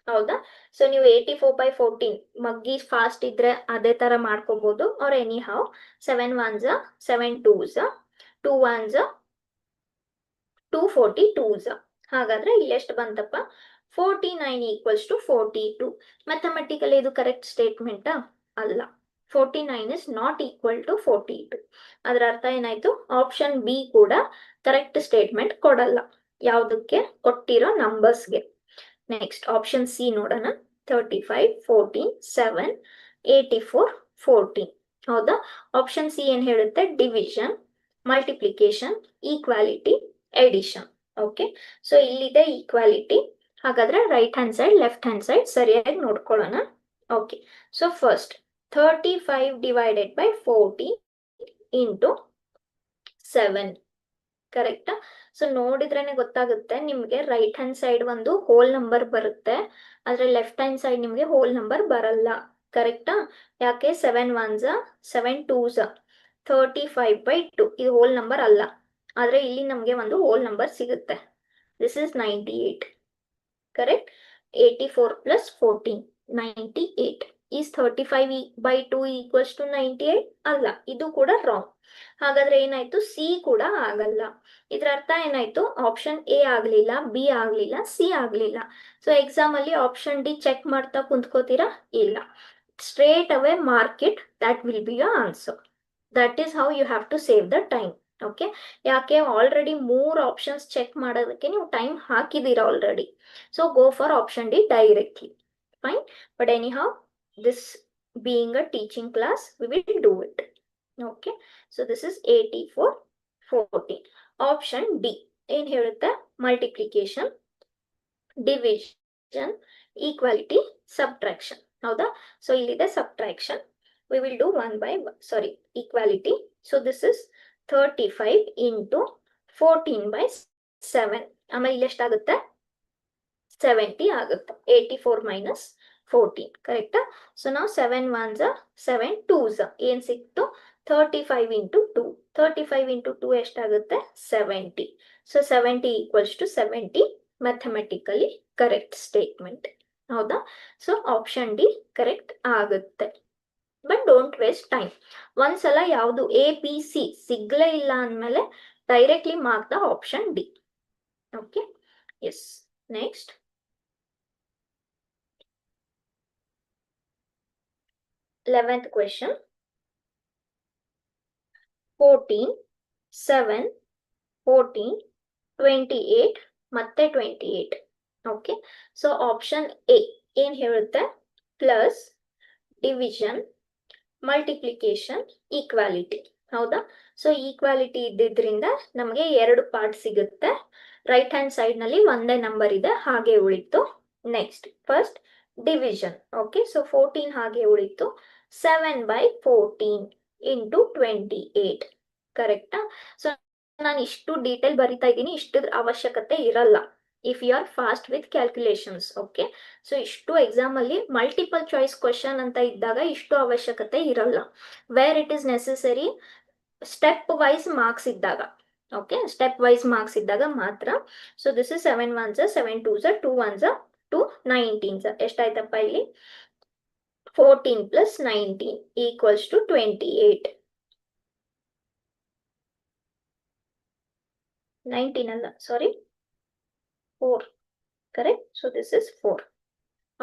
ಹೌದಾ? ಸೊ ನೀವು 84/14 ಮಗ್ಗಿ ಫಾಸ್ಟ್ ಇದ್ರೆ ಅದೇ ತರ ಮಾಡ್ಕೋಬಹುದು, R any how. 7 1s 7 2s 2 1s 242s. ಹಾಗಾದ್ರೆ ಇಲ್ಲಿ ಎಷ್ಟು ಬಂತಪ್ಪ? 49 equals to 42. ಮ್ಯಾಥಮೆಟಿಕಲಿ ಇದು ಕರೆಕ್ಟ್ ಸ್ಟೇಟ್ಮೆಂಟಾ? ಅಲ್ಲ. 49 is not equal to 42. ಅದರ ಅರ್ಥ ಏನಾಯ್ತು? ಆಪ್ಷನ್ ಬಿ ಕೂಡ ಕರೆಕ್ಟ್ ಸ್ಟೇಟ್ಮೆಂಟ್ ಕೊಡಲ್ಲ, ಯಾವುದಕ್ಕೆ? ಕೊಟ್ಟಿರೋ ನಂಬರ್ಸ್ಗೆ. ನೆಕ್ಸ್ಟ್ ಆಪ್ಷನ್ ಸಿ ನೋಡೋಣ. 35 14 7 84 14. ಹೌದಾ? ಆಪ್ಷನ್ ಸಿ ಏನ್ ಹೇಳುತ್ತೆ? Division, multiplication, equality, addition. Okay, so ಇಲ್ಲಿದೆ ಈಕ್ವಾಲಿಟಿ. ಹಾಗಾದ್ರೆ right hand side, left hand side ಸರಿಯಾಗಿ ನೋಡ್ಕೊಳ್ಳೋಣ. Okay, so first 35 divided by 14 into 7. ಕರೆಕ್ಟಾ? ಸೊ ನೋಡಿದ್ರೇನೆ ಗೊತ್ತಾಗುತ್ತೆ ನಿಮ್ಗೆ ರೈಟ್ ಹ್ಯಾಂಡ್ ಸೈಡ್ ಒಂದು ಹೋಲ್ ನಂಬರ್ ಬರುತ್ತೆ, ಆದ್ರೆ ಲೆಫ್ಟ್ ಹ್ಯಾಂಡ್ ಸೈಡ್ ನಿಮ್ಗೆ ಹೋಲ್ ನಂಬರ್ ಬರಲ್ಲ. ಕರೆಕ್ಟಾ? ಯಾಕೆ? 7 1s 7 2s 35/2 ಇದು ಹೋಲ್ ನಂಬರ್ ಅಲ್ಲ, ಆದ್ರೆ ಇಲ್ಲಿ ನಮ್ಗೆ ಒಂದು ಹೋಲ್ ನಂಬರ್ ಸಿಗುತ್ತೆ. This is 98. Correct? 84 plus 14 98. Is 35/2 equals to 98? ಅಲ್ಲ, ಇದು ಕೂಡ ರಾಂಗ್. ಹಾಗಾದ್ರೆ ಏನಾಯ್ತು? ಸಿ ಕೂಡ ಆಗಲ್ಲ. ಇದ್ರ ಅರ್ಥ ಏನಾಯ್ತು? ಆಪ್ಷನ್ ಎ ಆಗ್ಲಿಲ್ಲ, ಬಿ ಆಗ್ಲಿಲ್ಲ, ಸಿ ಆಗ್ಲಿಲ್ಲ. ಸೊ ಎಕ್ಸಾಮ್ ಅಲ್ಲಿ ಆಪ್ಷನ್ ಡಿ ಚೆಕ್ ಮಾಡ್ತಾ ಕುಂತ್ಕೋತೀರಾ? ಇಲ್ಲ, straight away mark it, that will be your answer. That is how you have to save the time. Okay, ಯಾಕೆ? ಆಲ್ರೆಡಿ 3 ಆಪ್ಷನ್ಸ್ ಚೆಕ್ ಮಾಡೋದಕ್ಕೆ ನೀವು ಟೈಮ್ ಹಾಕಿದ್ದೀರಾ already. So go for option D directly. Fine, but anyhow this being a teaching class, we will do it. Okay, so this is 84 14. Option D ಏನ್ ಹೇಳುತ್ತೆ? Multiplication, division, equality, subtraction. ಹೌದಾ? So ಇಲ್ಲಿದೆ subtraction. we will do one by one. Sorry, equality. So this is 35 into 14/7. ಆಮೇಲೆ ಇಲ್ಲಿ ಎಷ್ಟಾಗುತ್ತೆ? 70 ಆಗುತ್ತೆ. 84 minus 14. ಕರೆಕ್ಟಾ? So ನಾವು 7 1s 7 2s ಏನ್ ಸಿಕ್ತು? 35 into 2. 35 into 2 ಎಷ್ಟಾಗುತ್ತೆ? 70. So 70 equals to 70. Mathematically correct statement. ಹೌದಾ? ಸೊ ಆಪ್ಷನ್ ಡಿ ಕರೆಕ್ಟ್ ಆಗುತ್ತೆ. But don't waste time. ಒಂದ್ಸಲ ಯಾವುದು ಎ ಬಿ ಸಿ ಸಿಗ್ಲೇ ಇಲ್ಲ ಅಂದ್ಮೇಲೆ directly mark the option D. Okay, yes. Next 11th question. 14 7 14 28 ಮತ್ತೆ 28. ಓಕೆ, ಸೊ ಆಪ್ಷನ್ ಎ ಏನ್ ಹೇಳುತ್ತೆ? Plus, division, multiplication, equality. ಹೌದಾ? ಸೊ ಈಕ್ವಾಲಿಟಿ ಇದ್ದಿದ್ರಿಂದ ನಮಗೆ 2 ಪಾರ್ಟ್ ಸಿಗುತ್ತೆ. ರೈಟ್ ಹ್ಯಾಂಡ್ ಸೈಡ್ ನಲ್ಲಿ ಒಂದೇ ನಂಬರ್ ಇದೆ, ಹಾಗೆ ಉಳಿತು. Next first division. Okay, so 14 ಹಾಗೆ ಉಳಿತು. 7/14 into 28. ಕರೆಕ್ಟಾ? ಸೊ ನಾನು ಇಷ್ಟು ಡೀಟೇಲ್ ಬರಿತಾ ಇದ್ದೀನಿ, ಇಷ್ಟು ಅವಶ್ಯಕತೆ ಇರಲ್ಲ if you are fast with calculations. Okay, so ಇಷ್ಟು ಎಕ್ಸಾಮ್ ಅಲ್ಲಿ ಮಲ್ಟಿಪಲ್ ಚಾಯ್ಸ್ ಕ್ವಶನ್ ಅಂತ ಇದ್ದಾಗ ಇಷ್ಟು ಅವಶ್ಯಕತೆ ಇರಲ್ಲ. Where it is necessary, step wise marks ಇದ್ದಾಗ. ಓಕೆ, ಸ್ಟೆಪ್ ವೈಸ್ ಮಾರ್ಕ್ಸ್ ಇದ್ದಾಗ ಮಾತ್ರ. So this is 7 1s 7 2s 2 1s 2 19s. ಎಷ್ಟಾಯ್ತಪ್ಪ ಇಲ್ಲಿ? 14 plus 19 equals to 28. 19 ಅಲ್ಲ, ಸಾರಿ, 4. ಕರೆಕ್ಟ್? So this is 4.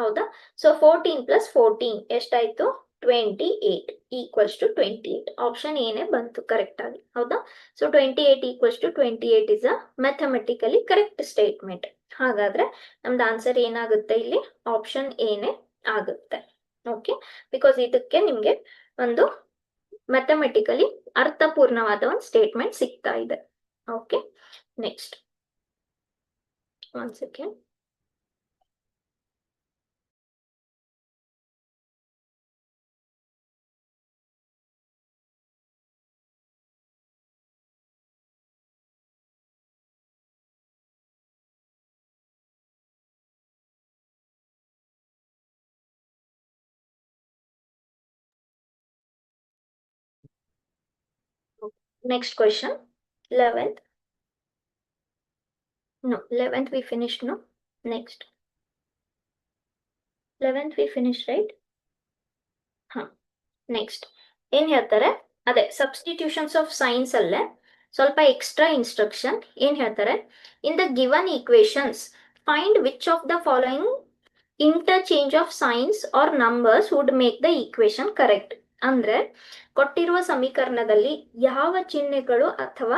ಹೌದಾ? ಸೊ 14 plus 14 ಎಷ್ಟಾಯ್ತು? 28 ಈಕ್ವಲ್ಸ್ ಟು 28. ಆಪ್ಷನ್ ಏನೇ ಬಂತು ಕರೆಕ್ಟ್ ಆಗಿ. ಹೌದಾ? So 28 equals to 28 is a mathematically correct statement. ಹಾಗಾದ್ರೆ ನಮ್ದು ಆನ್ಸರ್ ಏನಾಗುತ್ತೆ ಇಲ್ಲಿ? ಆಪ್ಷನ್ ಏನೇ ಆಗುತ್ತೆ. ಓಕೆ, ಬಿಕಾಸ್ ಇದಕ್ಕೆ ನಿಮ್ಗೆ ಒಂದು ಮ್ಯಾಥಮೆಟಿಕಲಿ ಅರ್ಥಪೂರ್ಣವಾದ ಒಂದು ಸ್ಟೇಟ್ಮೆಂಟ್ ಸಿಗ್ತಾ ಇದೆ. Okay, next one second. Next question, 11th. No, 11th we finished, no? Next. 11th we finished, right? Next ಏನ್ ಹೇಳ್ತಾರೆ? ಅದೇ ಸಬ್ಸ್ಟಿಟ್ಯೂಷನ್ಸ್ ಆಫ್ ಸೈನ್ಸ್ ಅಲ್ಲೇ ಸ್ವಲ್ಪ ಎಕ್ಸ್ಟ್ರಾ ಇನ್ಸ್ಟ್ರಕ್ಷನ್. ಏನ್ ಹೇಳ್ತಾರೆ? In the given equations find which of the following interchange of signs or numbers would make the equation correct. ಅಂದ್ರೆ ಕೊಟ್ಟಿರುವ ಸಮೀಕರಣದಲ್ಲಿ ಯಾವ ಚಿಹ್ನೆಗಳು ಅಥವಾ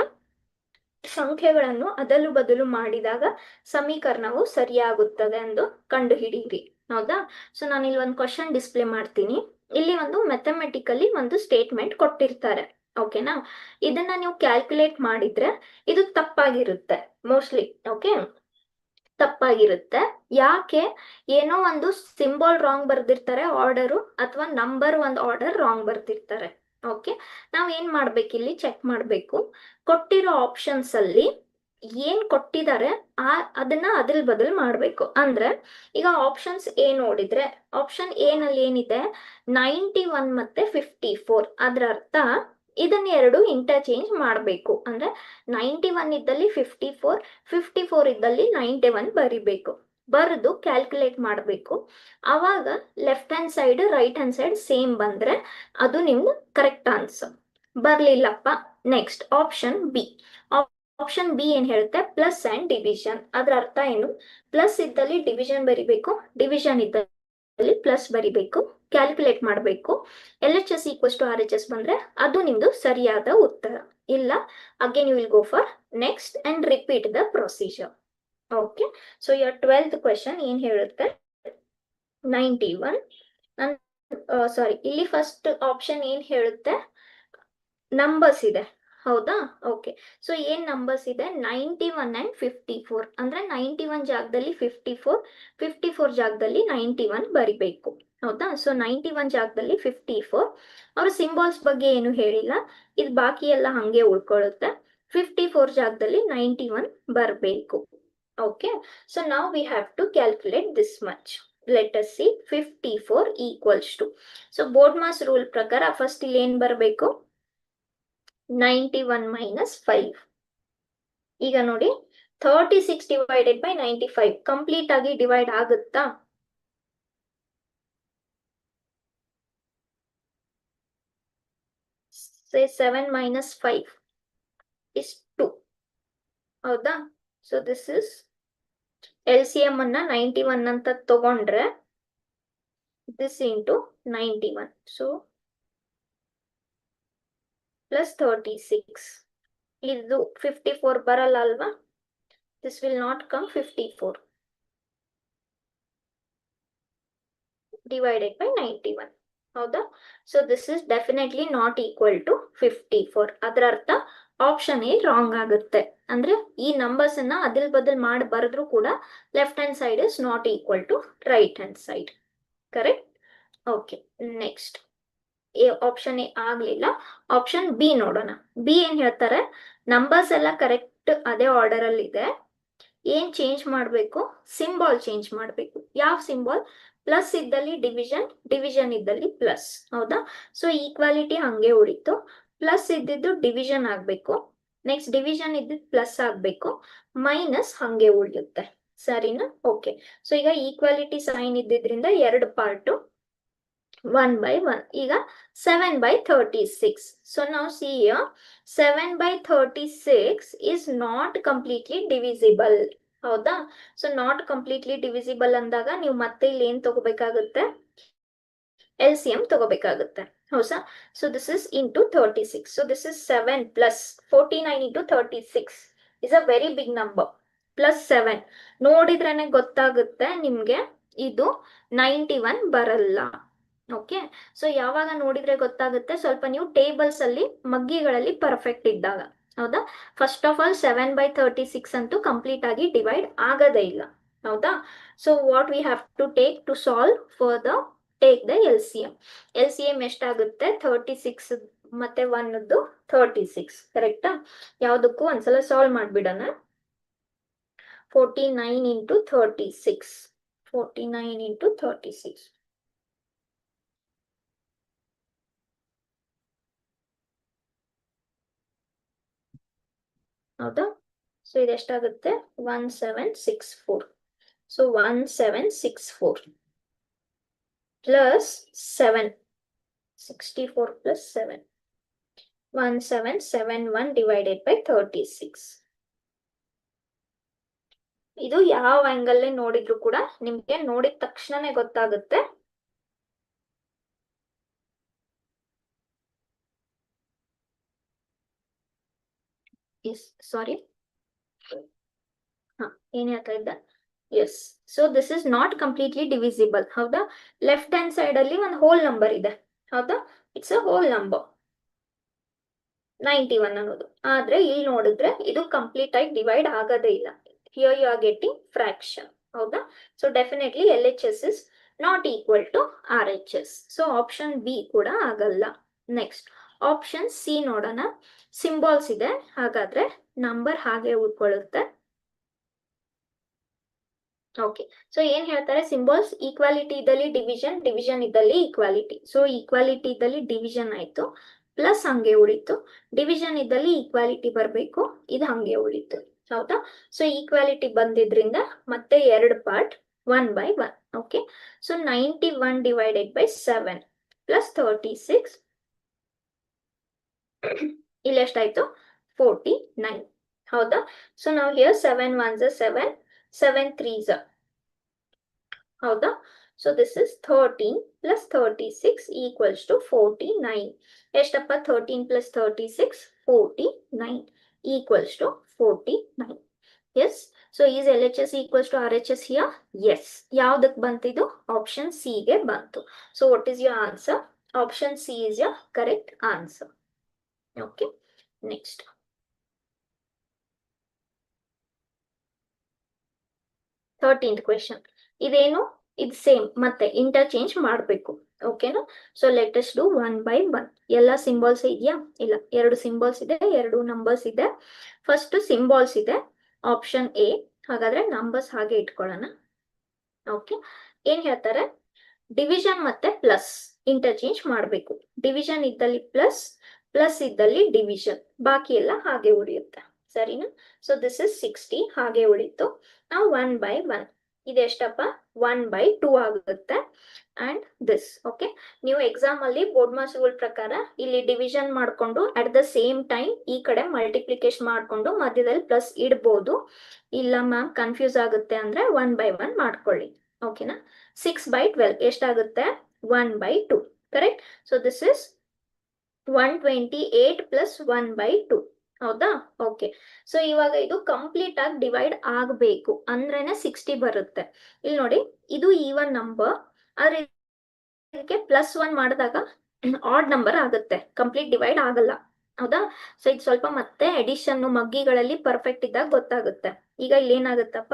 ಸಂಖ್ಯೆಗಳನ್ನು ಅದಲು ಬದಲು ಮಾಡಿದಾಗ ಸಮೀಕರಣವು ಸರಿಯಾಗುತ್ತದೆ ಎಂದು ಕಂಡುಹಿಡಿಯಿರಿ. ಹೌದಾ? ಸೊ ನಾನು ಇಲ್ಲಿ ಒಂದು ಕ್ವಶನ್ ಡಿಸ್ಪ್ಲೇ ಮಾಡ್ತೀನಿ. ಇಲ್ಲಿ ಒಂದು ಮ್ಯಾಥಮೆಟಿಕಲಿ ಒಂದು ಸ್ಟೇಟ್ಮೆಂಟ್ ಕೊಟ್ಟಿರ್ತಾರೆ. ಓಕೆನಾ? ಇದನ್ನ ನೀವು ಕ್ಯಾಲ್ಕುಲೇಟ್ ಮಾಡಿದ್ರೆ ಇದು ತಪ್ಪಾಗಿರುತ್ತೆ ಮೋಸ್ಟ್ಲಿ. ಓಕೆ, ತಪ್ಪಾಗಿರುತ್ತೆ. ಯಾಕೆ? ಏನೋ ಒಂದು ಸಿಂಬಲ್ ರಾಂಗ್ ಬರ್ದಿರ್ತಾರೆ ಆರ್ಡರು, ಅಥವಾ ನಂಬರ್ ಒಂದು ಆರ್ಡರ್ ರಾಂಗ್ ಬರ್ದಿರ್ತಾರೆ. ಓಕೆ, ನಾವ್ ಏನ್ ಮಾಡ್ಬೇಕು? ಇಲ್ಲಿ ಚೆಕ್ ಮಾಡ್ಬೇಕು. ಕೊಟ್ಟಿರೋ ಆಪ್ಷನ್ಸ್ ಅಲ್ಲಿ ಏನ್ ಕೊಟ್ಟಿದ್ದಾರೆ ಅದನ್ನ ಅದ್ರ ಬದಲು ಮಾಡ್ಬೇಕು. ಅಂದ್ರೆ ಈಗ ಆಪ್ಷನ್ಸ್ ಎ ನೋಡಿದ್ರೆ, ಆಪ್ಷನ್ ಎ ನಲ್ಲಿ ಏನಿದೆ 91 ಮತ್ತೆ 54. ಅದ್ರ ಅರ್ಥ ಇದನ್ನ ಎರಡು ಇಂಟರ್ಚೇಂಜ್ ಮಾಡಬೇಕು. ಅಂದ್ರೆ 91 ಇದ್ದಲ್ಲಿ 54, 54 ಇದ್ದಲ್ಲಿ 91 ಬರಿಬೇಕು. ಬರೆದು ಕ್ಯಾಲ್ಕುಲೇಟ್ ಮಾಡಬೇಕು. ಅವಾಗ left hand side right hand side same ಬಂದ್ರೆ ಅದು ನಿಮ್ದು ಕರೆಕ್ಟ್ ಆನ್ಸರ್. ಬರ್ಲಿಲ್ಲಪ್ಪ, next option B. Option B ಏನ್ ಹೇಳುತ್ತೆ, ಪ್ಲಸ್ ಅಂಡ್ ಡಿವಿಷನ್. ಅದ್ರ ಅರ್ಥ ಏನು, ಪ್ಲಸ್ ಇದ್ದಲ್ಲಿ ಡಿವಿಷನ್ ಬರಿಬೇಕು, ಡಿವಿಷನ್ ಇದ್ದಲ್ಲಿ ಪ್ಲಸ್ ಬರಿಬೇಕು, ಕ್ಯಾಲ್ಕುಲೇಟ್ ಮಾಡಬೇಕು. LHS ಈಕ್ವಲ್ಸ್ ಟು RHS ಬಂದ್ರೆ ಅದು ನಿಮ್ದು ಸರಿಯಾದ ಉತ್ತರ. ಇಲ್ಲ again you will go for next and repeat the procedure. Okay, so your 12th question ಏನ್ ಹೇಳುತ್ತೆ, 91. ಸಾರಿ, ಇಲ್ಲಿ ಫಸ್ಟ್ ಆಪ್ಷನ್ ಏನ್ ಹೇಳುತ್ತೆ, ನಂಬರ್ಸ್ ಇದೆ, ಹೌದಾ? ಓಕೆ, ಸೊ ಏನ್ ನಂಬರ್ಸ್ ಇದೆ, 91 ಅಂಡ್ 54. ಅಂದ್ರೆ 91 ಜಾಗದಲ್ಲಿ 54, 54 ಜಾಗದಲ್ಲಿ 91 ಬರಿಬೇಕು, ಹೌದಾ? ಸೊ 91 ಜಾಗದಲ್ಲಿ 54. ಅವ್ರ ಸಿಂಬಾಲ್ಸ್ ಬಗ್ಗೆ ಏನು ಹೇಳಿಲ್ಲ, ಇದು ಬಾಕಿ ಎಲ್ಲ ಹಂಗೆ ಉಳ್ಕೊಳ್ಳುತ್ತೆ. 54 ಜಾಗದಲ್ಲಿ 91 ಬರಬೇಕು. Okay, so now we have to calculate this much. Let us see. 54 equals to, so BODMAS rule ಪ್ರಕಾರ ಫಸ್ಟ್ ಇಲ್ಲಿ ಏನ್ ಬರಬೇಕು, 91 minus 5. ಈಗ ನೋಡಿ 36 divided by 95 ಕಂಪ್ಲೀಟ್ ಆಗಿ ಡಿವೈಡ್ ಆಗುತ್ತಾ? Say 7 minus 5 is 2, ಹೌದಾ? ಸೊ ದಿಸ್ ಇಸ್ LCM ಅನ್ನ 91 ಅಂತ ತಗೊಂಡ್ರೆ this into 91, so plus 36. ಇದು 54 ಬರಲ್ಲ ಅಲ್ವಾ? This will not come 54 divided by 91, ಹೌದಾ? So this is definitely not equal to 54. ಅದರ ಅರ್ಥ ಆಪ್ಷನ್ ಎ ರಾಂಗ್ ಆಗುತ್ತೆ. ಅಂದ್ರೆ ಈ ನಂಬರ್ಸ್ ಅನ್ನ ಅದಿಲ್ ಬದಲ್ ಮಾಡಿ ಬರೆದ್ರು ಕೂಡ left hand side is not equal to right hand side. Correct? Okay, next option A ಆಗ್ಲಿಲ್ಲ, ಆಪ್ಷನ್ ಬಿ ನೋಡೋಣ. ಬಿ ಏನ್ ಹೇಳ್ತಾರೆ, ನಂಬರ್ಸ್ ಎಲ್ಲ ಕರೆಕ್ಟ್ ಅದೇ ಆರ್ಡರ್ ಅಲ್ಲಿ ಇದೆ, ಏನ್ ಚೇಂಜ್ ಮಾಡ್ಬೇಕು, ಸಿಂಬಾಲ್ ಚೇಂಜ್ ಮಾಡ್ಬೇಕು. ಯಾವ ಸಿಂಬಾಲ್? ಪ್ಲಸ್ ಇದ್ದಲ್ಲಿ ಡಿವಿಷನ್, ಡಿವಿಷನ್ ಇದ್ದಲ್ಲಿ ಪ್ಲಸ್, ಹೌದಾ? ಸೊ ಈಕ್ವಾಲಿಟಿ ಹಂಗೆ ಉಳಿತು. ಪ್ಲಸ್ ಇದ್ದಿದ್ದು ಡಿವಿಷನ್ ಆಗ್ಬೇಕು, ನೆಕ್ಸ್ಟ್ ಡಿವಿಷನ್ ಇದ್ದಿದ್ದು ಪ್ಲಸ್ ಆಗ್ಬೇಕು, ಮೈನಸ್ ಹಂಗೆ ಉಳಿಯುತ್ತೆ, ಸರಿನಾ? ಓಕೆ, ಸೊ ಈಗ ಈಕ್ವಾಲಿಟಿ ಸೈನ್ ಇದ್ದಿದ್ರಿಂದ ಎರಡು ಪಾರ್ಟ್ 1 by 1. ಈಗ 7 by 36. So now see here, 7 by 36 is not completely divisible, ಹೌದಾ? ಸೊ ನಾಟ್ ಕಂಪ್ಲೀಟ್ಲಿ ಡಿವಿಸಿಬಲ್ ಅಂದಾಗ ನೀವು ಮತ್ತೆ ಇಲ್ಲಿ ಏನ್ ತಗೋಬೇಕಾಗುತ್ತೆ, LCM ತಗೋಬೇಕಾಗುತ್ತೆ, ಹೌದಾ? So this is into 36. So this is 7 plus 49 into 36 is a very big number. Plus 7 ನೋಡಿದ್ರೇನೆ ಗೊತ್ತಾಗುತ್ತೆ ನಿಮ್ಗೆ ಇದು 91 ಬರಲ್ಲ. ಓಕೆ, ಸೊ ಯಾವಾಗ ನೋಡಿದ್ರೆ ಗೊತ್ತಾಗುತ್ತೆ, ಸ್ವಲ್ಪ ನೀವು ಟೇಬಲ್ಸ್ ಅಲ್ಲಿ ಮಗ್ಗಿಗಳಲ್ಲಿ ಪರ್ಫೆಕ್ಟ್ ಇದ್ದಾಗ, ಹೌದಾ? ಫಸ್ಟ್ ಆಫ್ ಆಲ್ 7 by 36 ಅಂತೂ ಕಂಪ್ಲೀಟ್ ಆಗಿ ಡಿವೈಡ್ ಆಗದೇ ಇಲ್ಲ, ಹೌದಾ? So what we have to take to solve for the take the LCM. LCM ಎಷ್ಟಾಗುತ್ತೆ, 36 ಮತ್ತೆ 1ದ್ದು 36, ಕರೆಕ್ಟಾ? ಯಾವ್ದಕ್ಕೂ ಒಂದ್ಸಲ ಸಾಲ್ವ್ ಮಾಡ್ಬಿಡೋಣ. 49 ಇಂಟು 36, 49 ಇಂಟು 36, ಹೌದಾ? ಸೊ ಇದೆಷ್ಟಾಗುತ್ತೆ, 1764. So 1764 plus 7, 64 plus 7, 1771 divided by 36. ಇದು ಯಾವ ಆಂಗಲ್ ನೋಡಿದ್ರು ಕೂಡ ನಿಮ್ಗೆ ನೋಡಿದ ತಕ್ಷಣನೇ ಗೊತ್ತಾಗುತ್ತೆ. ಸಾರಿ, ಏನ್ ಹೇಳ್ತಾ ಇದ್ದ? Yes, so this is not completely divisible, ಹೌದಾ? ಲೆಫ್ಟ್ ಹ್ಯಾಂಡ್ ಸೈಡ್ ಅಲ್ಲಿ ಒಂದು ಹೋಲ್ ನಂಬರ್ ಇದೆ, ಹೌದಾ? ಇಟ್ಸ್ ಅ ಹೋಲ್ ನಂಬರ್ 91 ಅನ್ನೋದು. ಆದ್ರೆ ಇಲ್ಲಿ ನೋಡಿದ್ರೆ ಇದು ಕಂಪ್ಲೀಟ್ ಆಗಿ ಡಿವೈಡ್ ಆಗೋದೇ ಇಲ್ಲ. Here you are getting fraction, ಹೌದಾ? So definitely LHS is not equal to RHS. So option B ಕೂಡ ಆಗಲ್ಲ. ನೆಕ್ಸ್ಟ್ ಆಪ್ಷನ್ ಸಿ ನೋಡೋಣ. ಸಿಂಬಾಲ್ಸ್ ಇದೆ, ಹಾಗಾದ್ರೆ ನಂಬರ್ ಹಾಗೆ ಉಳ್ಕೊಳ್ಳುತ್ತೆ. ಓಕೆ, ಸೊ ಏನ್ ಹೇಳ್ತಾರೆ, ಸಿಂಬಾಲ್ಸ್ ಈಕ್ವಾಲಿಟಿ ಇದ್ದಲ್ಲಿ ಡಿವಿಷನ್, ಡಿವಿಷನ್ ಇದ್ದಲ್ಲಿ ಈಕ್ವಾಲಿಟಿ. ಸೊ ಈಕ್ವಾಲಿಟಿ ಇದ್ದಲ್ಲಿ ಡಿವಿಷನ್ ಆಯ್ತು, ಪ್ಲಸ್ ಹಂಗೆ ಉಳಿತು. ಡಿವಿಷನ್ ಇದ್ದಲ್ಲಿ ಈಕ್ವಾಲಿಟಿ ಬರಬೇಕು, ಇದು ಹಂಗೆ ಉಳಿತು. ಹೌದಾ? ಸೊ ಈಕ್ವಾಲಿಟಿ ಬಂದಿದ್ರಿಂದ ಮತ್ತೆ ಎರಡು part, 1/1. Okay, so 91 divided by 7 plus 36, ಇಲ್ಲಿ ಎಷ್ಟಾಯ್ತು? 49. ಹೌದಾ? ಸೊ ನಾವು ಹಿಯರ್ 7 1s 7, 7 3s. ಹೌದಾ? So this is 13 plus 36 equals to 49. ಎಷ್ಟಪ್ಪ? 13 plus 36 49 equals to 49. Yes. So is LHS equals to RHS here? Yes. ಯಾವ್ದಕ್ಕೆ ಬಂತಿದು? ಆಪ್ಷನ್ ಸಿ ಗೆ ಬಂತು. So what is your answer? Option C is your correct answer. Okay, next 13th question. ಇದೇನು? ಇದು same, ಮತ್ತೆ interchange ಮಾಡಬೇಕು. ಓಕೆನಾ? So let us do 1/1. ಎಲ್ಲ ಸಿಂಬಾಲ್ಸ್ ಇದೆಯಾ? ಇಲ್ಲ, ಎರಡು ಸಿಂಬಾಲ್ಸ್ ಇದೆ, ಎರಡು ನಂಬರ್ಸ್ ಇದೆ. ಫಸ್ಟ್ ಸಿಂಬಾಲ್ಸ್ ಇದೆ, ಆಪ್ಷನ್ ಎ. ಹಾಗಾದ್ರೆ ನಂಬರ್ಸ್ ಹಾಗೆ ಇಟ್ಕೊಳ್ಳೋಣ. ಓಕೆ, ಏನ್ ಹೇಳ್ತಾರೆ? ಡಿವಿಷನ್ ಮತ್ತೆ ಪ್ಲಸ್ ಇಂಟರ್ಚೇಂಜ್ ಮಾಡಬೇಕು. ಡಿವಿಷನ್ ಇದ್ದಲ್ಲಿ ಪ್ಲಸ್, ಪ್ಲಸ್ ಇದ್ದಲ್ಲಿ ಡಿವಿಷನ್, ಬಾಕಿ ಎಲ್ಲ ಹಾಗೆ ಉಳಿಯುತ್ತೆ. ಸರಿನಾ? ಸೊ ದಿಸ್ ಇಸ್ 60 ಹಾಗೆ ಉಳಿತು. ನಾವು 1/1, ಇದೆಷ್ಟಪ್ಪ? 1/2 ಆಗುತ್ತೆ. And this. ಓಕೆ, ನೀವು ಎಕ್ಸಾಮ್ ಅಲ್ಲಿ ಬೋರ್ಡ್ ಮಾಸ್ ರೂಲ್ ಪ್ರಕಾರ ಇಲ್ಲಿ ಡಿವಿಷನ್ ಮಾಡ್ಕೊಂಡು ಅಟ್ ದ ಸೇಮ್ ಟೈಮ್ ಈ ಕಡೆ ಮಲ್ಟಿಪ್ಲಿಕೇಶನ್ ಮಾಡ್ಕೊಂಡು ಮಧ್ಯದಲ್ಲಿ ಪ್ಲಸ್ ಇಡ್ಬೋದು. ಇಲ್ಲ ಮ್ಯಾಮ್ ಕನ್ಫ್ಯೂಸ್ ಆಗುತ್ತೆ ಅಂದ್ರೆ 1/1 ಮಾಡ್ಕೊಳ್ಳಿ. ಓಕೆನಾ? 6/12 ಎಷ್ಟಾಗುತ್ತೆ? 1/2. Correct? So this is 128 plus 1/2. ಹೌದಾ? ಓಕೆ, ಸೊ ಇವಾಗ ಇದು ಕಂಪ್ಲೀಟ್ ಆಗಿ ಡಿವೈಡ್ ಆಗಬೇಕು ಅಂದ್ರೇನೆ 60 ಬರುತ್ತೆ. ಇಲ್ಲಿ ನೋಡಿ, ಇದು ಈವನ್ ನಂಬರ್, ಆದ್ರೆ ಇದಕ್ಕೆ +1 ಮಾಡಿದಾಗ ಆಡ್ ನಂಬರ್ ಆಗುತ್ತೆ, ಕಂಪ್ಲೀಟ್ ಡಿವೈಡ್ ಆಗಲ್ಲ. ಹೌದಾ? ಸೊ ಇದು ಸ್ವಲ್ಪ ಮತ್ತೆ ಎಡಿಷನ್ ಮಗ್ಗಿಗಳಲ್ಲಿ ಪರ್ಫೆಕ್ಟ್ ಇದ್ದಾಗ ಗೊತ್ತಾಗುತ್ತೆ. ಈಗ ಇಲ್ಲಿ ಏನಾಗುತ್ತಪ್ಪ?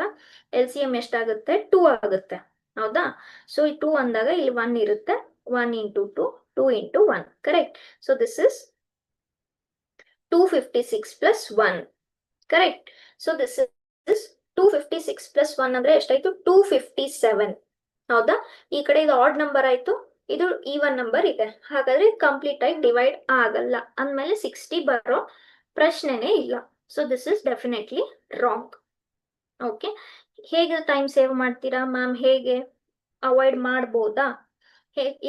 LCM ಎಷ್ಟಾಗುತ್ತೆ? 2 ಆಗುತ್ತೆ. ಹೌದಾ? ಸೊ 2 ಅಂದಾಗ ಇಲ್ಲಿ 1 ಇರುತ್ತೆ, 1 into 2, 2 into 1. Correct? So this is 256 plus 1. Correct? So this is 256 plus 1 ಅಂದ್ರೆ ಎಷ್ಟಾಯ್ತು? 257. ಹೌದಾ? ಈ ಕಡೆ ಇದು ಆಡ್ ನಂಬರ್ ಆಯ್ತು, ಇದು ಈವನ್ ನಂಬರ್ ಇದೆ, ಹಾಗಾದ್ರೆ ಕಂಪ್ಲೀಟ್ ಆಗಿ ಡಿವೈಡ್ ಆಗಲ್ಲ. ಅಂದ್ಮೇಲೆ 60 ಬರೋ ಪ್ರಶ್ನೆನೇ ಇಲ್ಲ. So this is definitely wrong. Okay, ಹೇಗೆ ಟೈಮ್ ಸೇವ್ ಮಾಡ್ತೀರಾ ಮ್ಯಾಮ್? ಹೇಗೆ ಅವಾಯ್ಡ್ ಮಾಡ್ಬೋದಾ?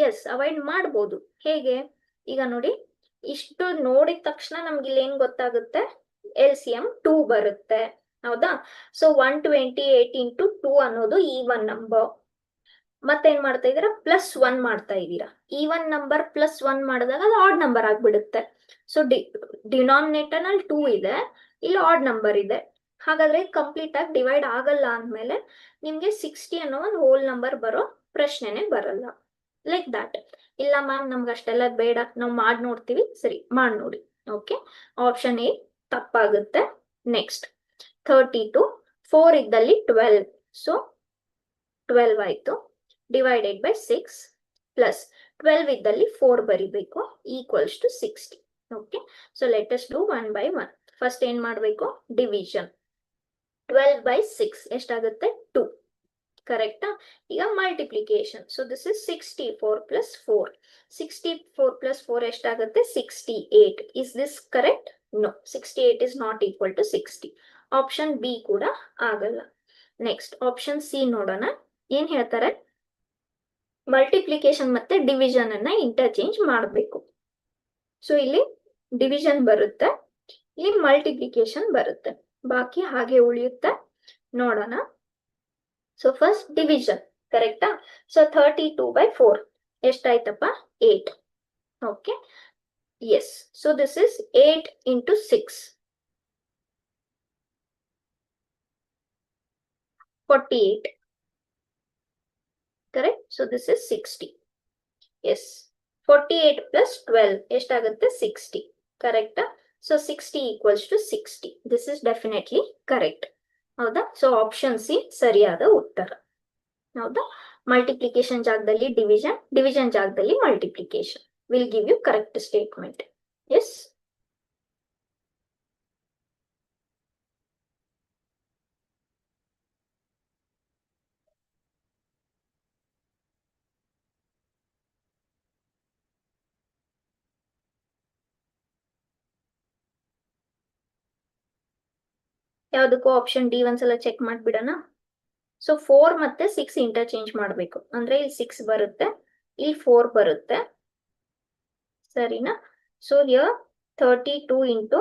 ಎಸ್, ಅವಾಯ್ಡ್ ಮಾಡ್ಬೋದು. ಹೇಗೆ? ಈಗ ನೋಡಿ, ಇಷ್ಟು ನೋಡಿದ ತಕ್ಷಣ ನಮ್ಗೆ ಇಲ್ಲಿ ಏನ್ ಗೊತ್ತಾಗುತ್ತೆ? LCM 2 ಬರುತ್ತೆ. ಹೌದಾ? ಸೊ 128 ಇಂಟು 2 ಅನ್ನೋದು ಈವನ್ ನಂಬರ್. ಮತ್ತೇನ್ ಮಾಡ್ತಾ ಇದೀರಾ? +1 ಮಾಡ್ತಾ ಇದ್ದೀರಾ. ಈವನ್ ನಂಬರ್ +1 ಮಾಡಿದಾಗ ಅದು ಆಡ್ ನಂಬರ್ ಆಗ್ಬಿಡುತ್ತೆ. ಸೊ ಡಿನಾಮಿನೇಟರ್ ನಲ್ಲಿ 2 ಇದೆ, ಇಲ್ಲಿ ಆಡ್ ನಂಬರ್ ಇದೆ, ಹಾಗಾದ್ರೆ ಕಂಪ್ಲೀಟ್ ಆಗಿ ಡಿವೈಡ್ ಆಗಲ್ಲ ಅಂದ್ಮೇಲೆ ನಿಮ್ಗೆ 60 ಅನ್ನೋ ಒಂದು ಹೋಲ್ ನಂಬರ್ ಬರೋ ಪ್ರಶ್ನೆನೆ ಬರಲ್ಲ. ಲೈಕ್ ದಾಟ್. ಇಲ್ಲ ಮ್ಯಾಮ್ ನಮ್ಗೆ ಅಷ್ಟೆಲ್ಲ ಬೇಡ, ನಾವು ಮಾಡಿ ನೋಡ್ತೀವಿ. ಸರಿ, ಮಾಡಿ ನೋಡಿ. ಓಕೆ, ಆಪ್ಷನ್ ಎ ತಪ್ಪಾಗುತ್ತೆ. ನೆಕ್ಸ್ಟ್ 32, 4 ಇದ್ದಲ್ಲಿ 12, ಸೊ 12 ಆಯ್ತು. ಡಿವೈಡೆಡ್ ಬೈ 6 ಪ್ಲಸ್ 12 ಇದ್ದಲ್ಲಿ 4 ಬರಿಬೇಕು, equals to 60. Okay, so let us do 1/1. First ಏನ್ ಮಾಡಬೇಕು? ಡಿವಿಷನ್. 12/6 ಎಷ್ಟಾಗುತ್ತೆ? 2. ಕರೆಕ್ಟಾ? ಈಗ multiplication. So this is 64 plus 4. 64 plus 4 ಎಷ್ಟಾಗುತ್ತೆ? 68. Is this correct? No, 68 is not equal to 60. Option B ಕೂಡ ಆಗಲ್ಲ. ನೆಕ್ಸ್ಟ್ ಆಪ್ಷನ್ ಸಿ ನೋಡೋಣ. ಏನ್ ಹೇಳ್ತಾರೆ? ಮಲ್ಟಿಪ್ಲಿಕೇಶನ್ ಮತ್ತೆ ಡಿವಿಷನ್ ಅನ್ನ ಇಂಟರ್ಚೇಂಜ್ ಮಾಡಬೇಕು. ಸೊ ಇಲ್ಲಿ ಡಿವಿಷನ್ ಬರುತ್ತೆ, ಇಲ್ಲಿ ಮಲ್ಟಿಪ್ಲಿಕೇಶನ್ ಬರುತ್ತೆ, ಬಾಕಿ ಹಾಗೆ ಉಳಿಯುತ್ತೆ. ನೋಡೋಣ. So first division. ಕರೆಕ್ಟಾ? ಸೊ 32/4 ಎಷ್ಟಾಯ್ತಪ್ಪ? 8. Okay, yes. So this is 8 into 6, 48. Correct? So this is 60. Yes, 48 plus 12 ಎಷ್ಟಾಗುತ್ತೆ? 60. ಕರೆಕ್ಟಾ? So 60 equals to 60. This is definitely correct. ಹೌದಾ? ಸೊ ಆಪ್ಷನ್ ಸಿ ಸರಿಯಾದ ಉತ್ತರ. ಹೌದಾ? ಮಲ್ಟಿಪ್ಲಿಕೇಶನ್ ಜಾಗದಲ್ಲಿ ಡಿವಿಷನ್, ಡಿವಿಷನ್ ಜಾಗದಲ್ಲಿ multiplication will give you correct statement. Yes, ಯಾವ್ದಕ್ಕೂ option D ಒಂದ್ಸಲ ಚೆಕ್ ಮಾಡ್ಬಿಡೋಣ. ಸೊ 4 ಮತ್ತೆ 6 ಇಂಟರ್ಚೇಂಜ್ ಮಾಡಬೇಕು ಅಂದ್ರೆ ಇಲ್ಲಿ 6 ಬರುತ್ತೆ, ಇಲ್ಲಿ 4 ಬರುತ್ತೆ, ಸರಿನಾ? So here 32 into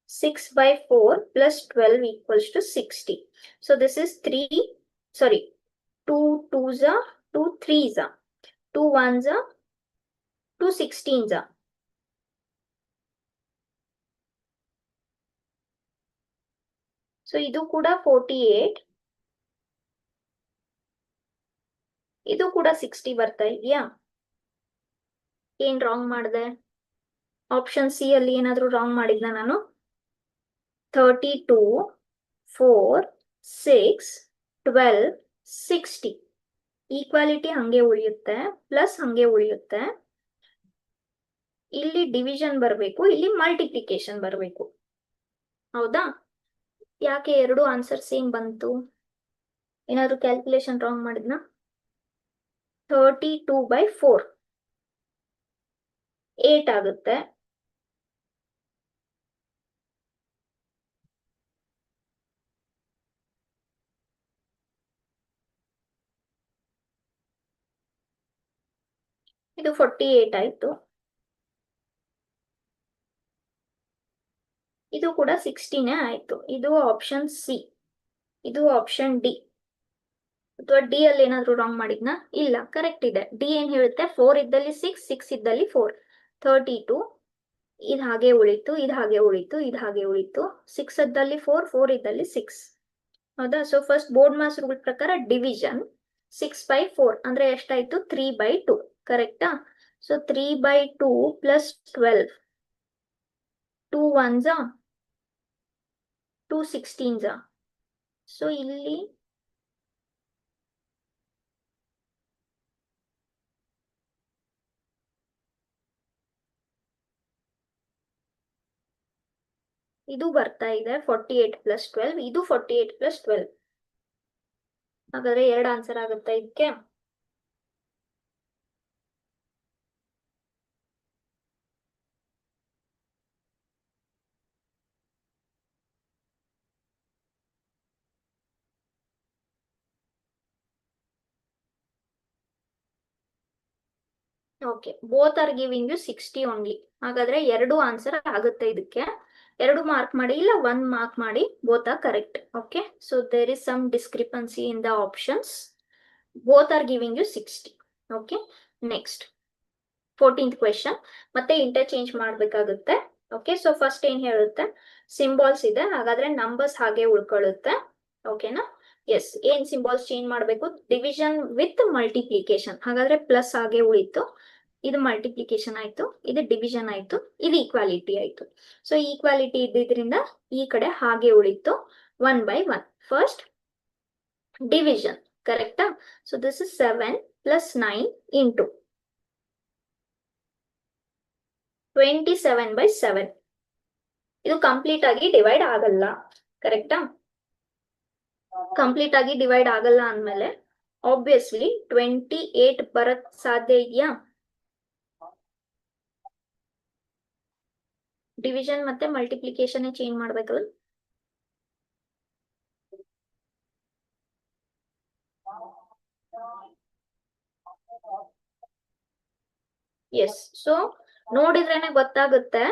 6/4 plus 12 equals to 60. So this is 2 2s are 2 3s are 2 1s are 2 16s are. So ಇದು ಕೂಡ 48, ಇದು ಕೂಡ 60 ಬರ್ತಾ ಇದೆಯಾ? ಏನ್ ರಾಂಗ್ ಮಾಡಿದೆ? ಆಪ್ಷನ್ ಸಿ ಅಲ್ಲಿ ಏನಾದ್ರೂ ರಾಂಗ್ ಮಾಡಿದ್ನ ನಾನು? 32 4 6 12 60 ಈಕ್ವಾಲಿಟಿ ಹಂಗೆ ಉಳಿಯುತ್ತೆ, ಪ್ಲಸ್ ಹಂಗೆ ಉಳಿಯುತ್ತೆ. ಇಲ್ಲಿ ಡಿವಿಷನ್ ಬರಬೇಕು, ಇಲ್ಲಿ ಮಲ್ಟಿಪ್ಲಿಕೇಶನ್ ಬರಬೇಕು, ಹೌದಾ? ಯಾಕೆ ಎರಡು ಆನ್ಸರ್ ಸೇಮ್ ಬಂತು? ಏನಾದ್ರು ಕ್ಯಾಲ್ಕುಲೇಷನ್ ರಾಂಗ್ ಮಾಡಿದ್ನ? 32/4 8 ಆಗುತ್ತೆ, ಇದು 48 ಆಯ್ತು, ಇದು ಕೂಡ 60ನೇ ಆಯ್ತು. ಇದು ಆಪ್ಷನ್ ಸಿ, ಇದು ಆಪ್ಷನ್ ಡಿ. ಅಥವಾ ಡಿ ಅಲ್ಲಿ ಏನಾದ್ರು ರಾಂಗ್ ಮಾಡಿದ್ನಾ? ಇಲ್ಲ, ಕರೆಕ್ಟ್ ಇದೆ. ಡಿ ಏನ್ ಹೇಳುತ್ತೆ? 4 ಇದ್ದಲ್ಲಿ 6, 6 ಇದ್ದಲ್ಲಿ 4, 32 ಇದು ಹಾಗೆ ಉಳಿತು, ಇದು ಹಾಗೆ ಉಳಿತು, ಇದು ಹಾಗೆ ಉಳಿತು. 6 ಇದ್ದಲ್ಲಿ 4, 4 ಇದ್ದಲ್ಲಿ 6, ಹೌದಾ? So first BODMAS rule ಪ್ರಕಾರ ಡಿವಿಷನ್ 6/4 ಅಂದ್ರೆ ಎಷ್ಟಾಯ್ತು? 3/2, ಕರೆಕ್ಟಾ? So 3/2 plus 12, 2 1s are 2 16s are. So ಇಲ್ಲಿ ಇದು ಬರ್ತಾ ಇದೆ 48 ಪ್ಲಸ್ 12, ಇದು 48 ಪ್ಲಸ್ 12. ಹಾಗಾದ್ರೆ 2 ಆನ್ಸರ್ ಆಗುತ್ತೆ ಇದಕ್ಕೆ. Okay, both are giving you 60 only. ಹಾಗಾದ್ರೆ 2 ಆನ್ಸರ್ ಆಗುತ್ತೆ ಇದಕ್ಕೆ. 2 ಮಾರ್ಕ್ ಮಾಡಿ, ಇಲ್ಲ 1 ಮಾರ್ಕ್ ಮಾಡಿ, both are correct. Okay, so there is some discrepancy in the options. Both are giving you 60. Okay, next 14th question. ಮತ್ತೆ ಇಂಟರ್ಚೇಂಜ್ ಮಾಡ್ಬೇಕಾಗುತ್ತೆ. ಓಕೆ, ಸೊ ಫಸ್ಟ್ ಏನ್ ಹೇಳುತ್ತೆ? ಸಿಂಬಾಲ್ಸ್ ಇದೆ, ಹಾಗಾದ್ರೆ ನಂಬರ್ಸ್ ಹಾಗೆ ಉಳ್ಕೊಳ್ಳುತ್ತೆ. ಓಕೆನಾ? ಎಸ್, ಏನ್ ಸಿಂಬಾಲ್ಸ್ ಚೇಂಜ್ ಮಾಡಬೇಕು? Division with multiplication. ಹಾಗಾದ್ರೆ ಪ್ಲಸ್ ಹಾಗೆ ಉಳಿತು, ಇದು ಮಲ್ಟಿಪ್ಲಿಕೇಶನ್ ಆಯ್ತು, ಇದು ಡಿವಿಷನ್ ಆಯ್ತು, ಇದು ಈಕ್ವಾಲಿಟಿ ಆಯ್ತು. ಸೊ ಈಕ್ವಾಲಿಟಿ ಇದ್ದಿದ್ರಿಂದ ಈ ಕಡೆ ಹಾಗೆ ಉಳಿತು 1/1. ಫಸ್ಟ್ ಡಿವಿಷನ್, ಕರೆಕ್ಟಾ? So this is 7 + 9 into 27/7. ಇದು ಕಂಪ್ಲೀಟ್ ಆಗಿ ಡಿವೈಡ್ ಆಗಲ್ಲ, ಕರೆಕ್ಟಾ? ಕಂಪ್ಲೀಟ್ ಆಗಿ ಡಿವೈಡ್ ಆಗಲ್ಲ ಅಂದ್ಮೇಲೆ ಆಬ್ವಿಯಸ್ಲಿ 28 ಬರಕ್ ಸಾಧ್ಯ ಇದೆಯಾ? ಡಿವಿಷನ್ ಮತ್ತೆ ಮಲ್ಟಿಪ್ಲಿಕೇಶನ್ ಚೇಂಜ್ ಮಾಡ್ಬೇಕಲ್ಲ. ಎಸ್, ಸೊ ನೋಡಿದ್ರೇನೆ ಗೊತ್ತಾಗುತ್ತೆ.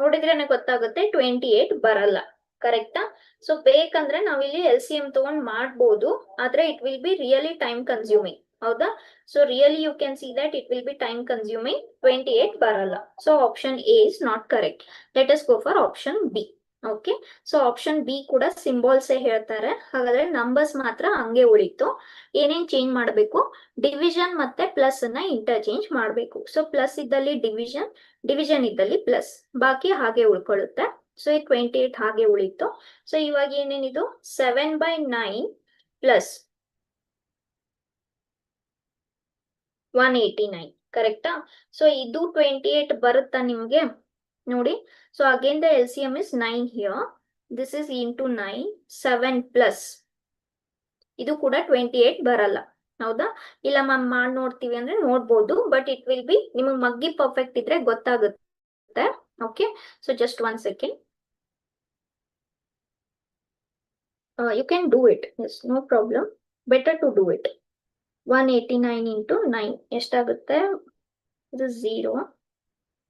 ನೋಡಿದ್ರೇನೆ ಗೊತ್ತಾಗುತ್ತೆ 28 ಬರಲ್ಲ, ಕರೆಕ್ಟಾ? ಸೊ ಬೇಕಂದ್ರೆ ನಾವಿಲ್ಲಿ LCM ತಗೊಂಡ್ ಮಾಡ್ಬೋದು, ಆದ್ರೆ it will be really time consuming, ಹೌದಾ? So really you can see that it will be time consuming. 28 ಬರಲ್ಲ. So option A is not correct. Let us go for option B. Okay, so option B ಕೂಡ symbols ಹೇಳ್ತಾರೆ, ಹಾಗಾದ್ರೆ numbers ಮಾತ್ರ ಹಂಗೆ ಉಳಿತು. ಏನೇನ್ change ಮಾಡಬೇಕು? ಡಿವಿಷನ್ ಮತ್ತೆ ಪ್ಲಸ್ ಅನ್ನ ಇಂಟರ್ಚೇಂಜ್ ಮಾಡಬೇಕು. ಸೊ ಪ್ಲಸ್ ಇದ್ದಲ್ಲಿ ಡಿವಿಷನ್, ಡಿವಿಷನ್ ಇದ್ದಲ್ಲಿ ಪ್ಲಸ್, ಬಾಕಿ ಹಾಗೆ ಉಳ್ಕೊಳ್ಳುತ್ತೆ. ಸೊ ಈ 28 ಹಾಗೆ ಉಳಿತು. ಸೊ ಇವಾಗ ಏನೇನಿದು 7/9 ಪ್ಲಸ್ 189 ಕರೆಕ್ಟಾ? ಸೊ ಇದು 28 ಬರುತ್ತಾ ನಿಮ್ಗೆ ನೋಡಿ. So again the LCM is 9 here. This is into 9, 7 plus ಇದು ಕೂಡ 28 ಬರಲ್ಲ. ಹೌದಾ? ಇಲ್ಲ ಮ್ಯಾಮ್ ಮಾಡಿ ನೋಡ್ತೀವಿ ಅಂದ್ರೆ ನೋಡ್ಬೋದು, ಬಟ್ ಇಟ್ ವಿಲ್ ಬಿ ನಿಮಗೆ ಮಗ್ಗಿ ಪರ್ಫೆಕ್ಟ್ ಇದ್ರೆ ಗೊತ್ತಾಗುತ್ತೆ. Okay, so just 1 second. You can do it. Yes, no problem. Better to do it. 189 into 9 ಎಷ್ಟಾಗುತ್ತೆ? ಇದು 0,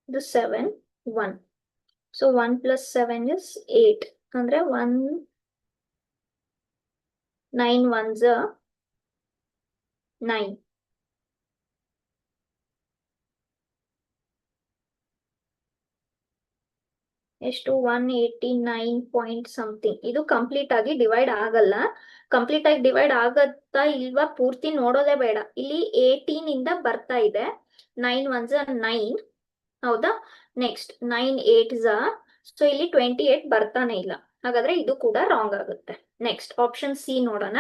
ಇದು 7, 1. So 1 plus 7 is 8. ಅಂದ್ರೆ 1, 9 ones are 9. ಎಷ್ಟು? 189 ಪಾಯಿಂಟ್ ಸಮಥಿಂಗ್. ಇದು ಕಂಪ್ಲೀಟ್ ಆಗಿ ಡಿವೈಡ್ ಆಗಲ್ಲ. ಕಂಪ್ಲೀಟ್ ಆಗಿ ಡಿವೈಡ್ ಆಗತ್ತಾ ಇಲ್ವಾ ಪೂರ್ತಿ ನೋಡೋದೇ ಬೇಡ. ಇಲ್ಲಿ 18 ಇಂದ ಬರ್ತಾ ಇದೆ. 9 ones are 9. ಹೌದಾ? ನೆಕ್ಸ್ಟ್ 9 8s are, ಸೊ ಇಲ್ಲಿ 28 ಬರ್ತಾನೆ ಇಲ್ಲ. ಹಾಗಾದ್ರೆ ಇದು ಕೂಡ ರಾಂಗ್ ಆಗುತ್ತೆ. ನೆಕ್ಸ್ಟ್ ಆಪ್ಷನ್ ಸಿ ನೋಡೋಣ.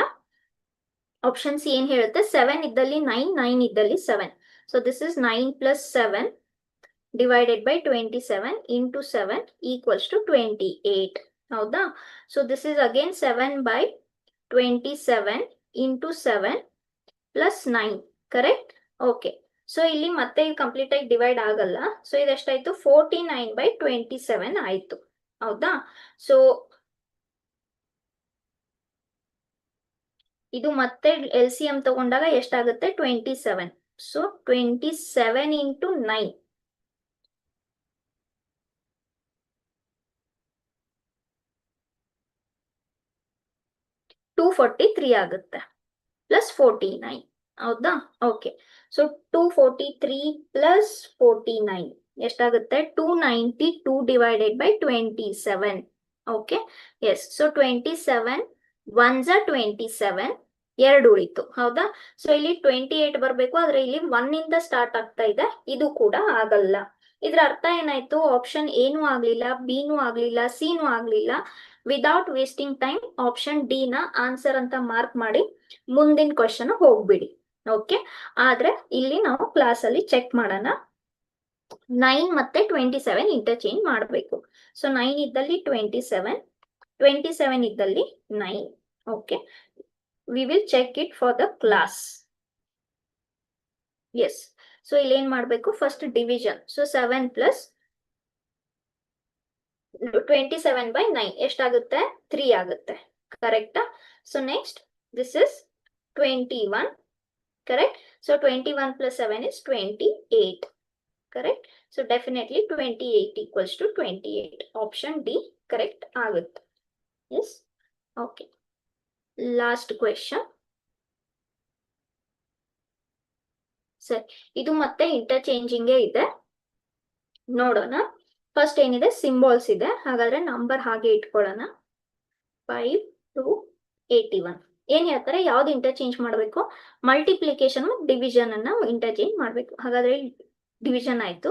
ಆಪ್ಷನ್ ಸಿ ಏನ್ ಹೇಳುತ್ತೆ? 7 ಇದ್ದಲ್ಲಿ 9, 9 ಇದ್ದಲ್ಲಿ 7. So this is 9 plus 7 divided by 27 into 7 equals to 28. ಹೌದಾ? So this is again 7/27 into 7 plus 9. Correct? Okay. So ಇಲ್ಲಿ ಮತ್ತೆ ಕಂಪ್ಲೀಟ್ ಆಗಿ ಡಿವೈಡ್ ಆಗಲ್ಲ. ಸೊ ಇದೆಷ್ಟಾಯ್ತು? 49/27 ಆಯ್ತು. ಹೌದಾ? ಸೊ ಇದು ಮತ್ತೆ LCM ತಗೊಂಡಾಗ ಎಷ್ಟಾಗುತ್ತೆ? 27. ಸೊ 27 into 9 243 ಆಗುತ್ತೆ ಪ್ಲಸ್ 49. ಹೌದಾ? ಓಕೆ. ಸೊ 243 ಪ್ಲಸ್ 49 ಎಷ್ಟಾಗುತ್ತೆ? 292 divided by 27. Okay, yes. So 27 ones are 27, ಎರಡು ಉಳಿತು. ಹೌದಾ? ಸೊ ಇಲ್ಲಿ 28 ಬರ್ಬೇಕು, ಆದ್ರೆ ಇಲ್ಲಿ 1 ಇಂದ ಸ್ಟಾರ್ಟ್ ಆಗ್ತಾ ಇದೆ. ಇದು ಕೂಡ ಆಗಲ್ಲ. ಇದ್ರ ಅರ್ಥ ಏನಾಯ್ತು? ಆಪ್ಷನ್ ಏನೂ ಆಗ್ಲಿಲ್ಲ, ಬಿನೂ ಆಗ್ಲಿಲ್ಲ, ಸಿನೂ ಆಗ್ಲಿಲ್ಲ. Without wasting time option D ನ ಆನ್ಸರ್ ಅಂತ ಮಾರ್ಕ್ ಮಾಡಿ ಮುಂದಿನ ಕ್ವಶನ್ ಹೋಗ್ಬಿಡಿ. ಓಕೆ, ಆದ್ರೆ ಇಲ್ಲಿ ನಾವು ಕ್ಲಾಸ್ ಅಲ್ಲಿ ಚೆಕ್ ಮಾಡೋಣ. 9 ಮತ್ತೆ 27 ಇಂಟರ್ಚೇಂಜ್ ಮಾಡಬೇಕು. ಸೊ 9 ಇದ್ದಲ್ಲಿ 27, 27 ಇದ್ದಲ್ಲಿ 9. Okay, we will check it for the class. Yes. So ಇಲ್ಲಿ ಏನ್ ಮಾಡ್ಬೇಕು? First division. ಸೊ 7 ಪ್ಲಸ್ 27/9 ಎಷ್ಟಾಗುತ್ತೆ? 3 ಆಗುತ್ತೆ. ಕರೆಕ್ಟಾ? So next this is 21. Correct? So 21 plus 7 is 28. Correct? So definitely 28 equals to 28. Option D correct ಆಗುತ್ತೆ. S. Okay, last question. ಸರಿ, ಇದು ಮತ್ತೆ ಇಂಟರ್ಚೇಂಜಿಂಗೇ ಇದೆ. ನೋಡೋಣ. ಫಸ್ಟ್ ಏನಿದೆ? ಸಿಂಬಾಲ್ಸ್ ಇದೆ. ಹಾಗಾದ್ರೆ ನಂಬರ್ ಹಾಗೆ ಇಟ್ಕೊಳ್ಳೋಣ. 5 to 81. ಏನ್ ಹೇಳ್ತಾರೆ? ಯಾವ್ದು ಇಂಟರ್ಚೇಂಜ್ ಮಾಡಬೇಕು? ಮಲ್ಟಿಪ್ಲಿಕೇಶನ್ ಡಿವಿಷನ್ ಅನ್ನ ಇಂಟರ್ಚೇಂಜ್ ಮಾಡ್ಬೇಕು. ಹಾಗಾದ್ರೆ ಡಿವಿಷನ್ ಆಯ್ತು,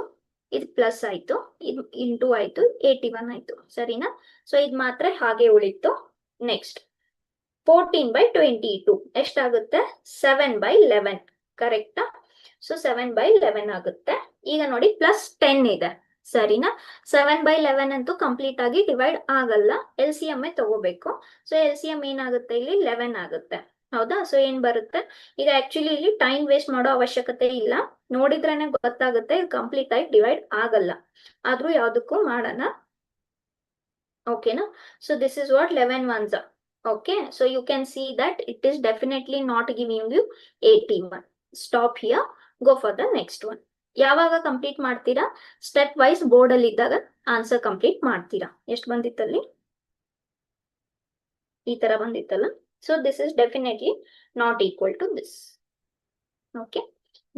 ಇದು ಪ್ಲಸ್ ಆಯ್ತು, ಇದು ಇಂಟು ಆಯ್ತು, 81 ಆಯ್ತು. ಸರಿನಾ? ಸೊ ಇದು ಮಾತ್ರ ಹಾಗೆ ಉಳಿತು. ನೆಕ್ಸ್ಟ್ 14/22 ಎಷ್ಟಾಗುತ್ತೆ? 7/11. ಕರೆಕ್ಟಾ? ಸೊ 7/11 ಆಗುತ್ತೆ. ಈಗ ನೋಡಿ ಪ್ಲಸ್ 10 ಇದೆ. ಸರಿನಾ? 7/11 ಅಂತೂ ಕಂಪ್ಲೀಟ್ ಆಗಿ ಡಿವೈಡ್ ಆಗಲ್ಲ. LCM ತಗೋಬೇಕು. ಸೊ LCM ಏನಾಗುತ್ತೆ? ಇಲ್ಲಿ 11 ಆಗುತ್ತೆ. ಹೌದಾ? ಸೊ ಏನ್ ಬರುತ್ತೆ? ಇದು ಆಕ್ಚುಲಿ ಇಲ್ಲಿ ಟೈಮ್ ವೇಸ್ಟ್ ಮಾಡೋ ಅವಶ್ಯಕತೆ ಇಲ್ಲ. ನೋಡಿದ್ರೇನೆ ಗೊತ್ತಾಗುತ್ತೆ ಇದು ಕಂಪ್ಲೀಟ್ ಆಗಿ ಡಿವೈಡ್ ಆಗಲ್ಲ. ಆದ್ರೂ ಯಾವ್ದಕ್ಕೂ ಮಾಡೋಣ. ಓಕೆನಾ? So this is what 11 ones are. Okay, so you can see that it is definitely not giving you 81. Stop here, go for the next one. ಯಾವಾಗ ಕಂಪ್ಲೀಟ್ ಮಾಡ್ತೀರಾ? ಸ್ಟೆಪ್ ವೈಸ್ ಬೋರ್ಡ್ ಅಲ್ಲಿ ಇದ್ದಾಗ ಆನ್ಸರ್ ಕಂಪ್ಲೀಟ್ ಮಾಡ್ತೀರಾ. ಎಷ್ಟು ಬಂದಿತ್ತಲ್ಲಿ? ಈ ತರ ಬಂದಿತ್ತಲ್ಲ. So this is definitely not equal to this. Okay,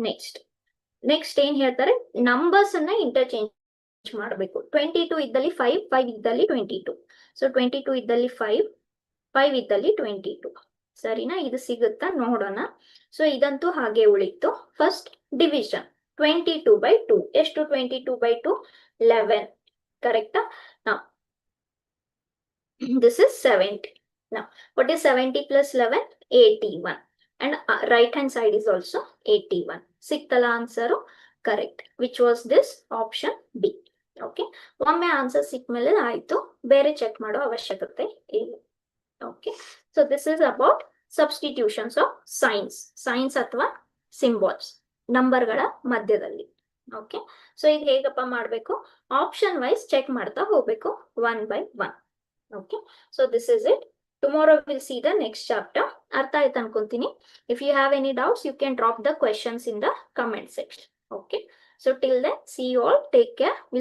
next ಏನ್ ಹೇಳ್ತಾರೆ? ನಂಬರ್ಸ್ ಅನ್ನ ಇಂಟರ್ಚೇಂಜ್ ಮಾಡಬೇಕು. 22 ಇದ್ದಲ್ಲಿ 5, 5 ಇದ್ದಲ್ಲಿ 22. ಸೊ 22 ಇದ್ದಲ್ಲಿ 5, 5 ಇದ್ದಲ್ಲಿ 22. ಸರಿನಾ? ಇದು ಸಿಗುತ್ತಾ ನೋಡೋಣ. ಸೊ ಇದಂತೂ ಹಾಗೆ ಉಳಿತು. ಫಸ್ಟ್ ಡಿವಿಷನ್ 22/2 ಎಷ್ಟು? 22/2 11. ಕರೆಕ್ಟಾ? This is 70. Now, what is 70 plus 11? 81. And right hand side is also 81. Siktala answer correct. Which was this? Option B. Okay. ಒಮ್ಮೆ ಆನ್ಸರ್ ಸಿಕ್ಮೇಲೆ ಆಯ್ತು, ಬೇರೆ ಚೆಕ್ ಮಾಡೋ ಅವಶ್ಯಕತೆ ಇಲ್ಲ. Okay, so this is about substitutions of science ಅಥವಾ symbols ನಂಬರ್ಗಳ ಮಧ್ಯದಲ್ಲಿ. Okay, so ಈಗ ಹೇಗಪ್ಪ ಮಾಡಬೇಕು? ಆಪ್ಷನ್ ವೈಸ್ ಚೆಕ್ ಮಾಡ್ತಾ ಹೋಗ್ಬೇಕು, 1 by 1. Okay, so this is it. Tomorrow we'll see the next chapter. Artha aaytu ankonತೀನಿ. If you have any doubts, you can drop the questions in the comment section. Okay, so till then, see you all. Take care.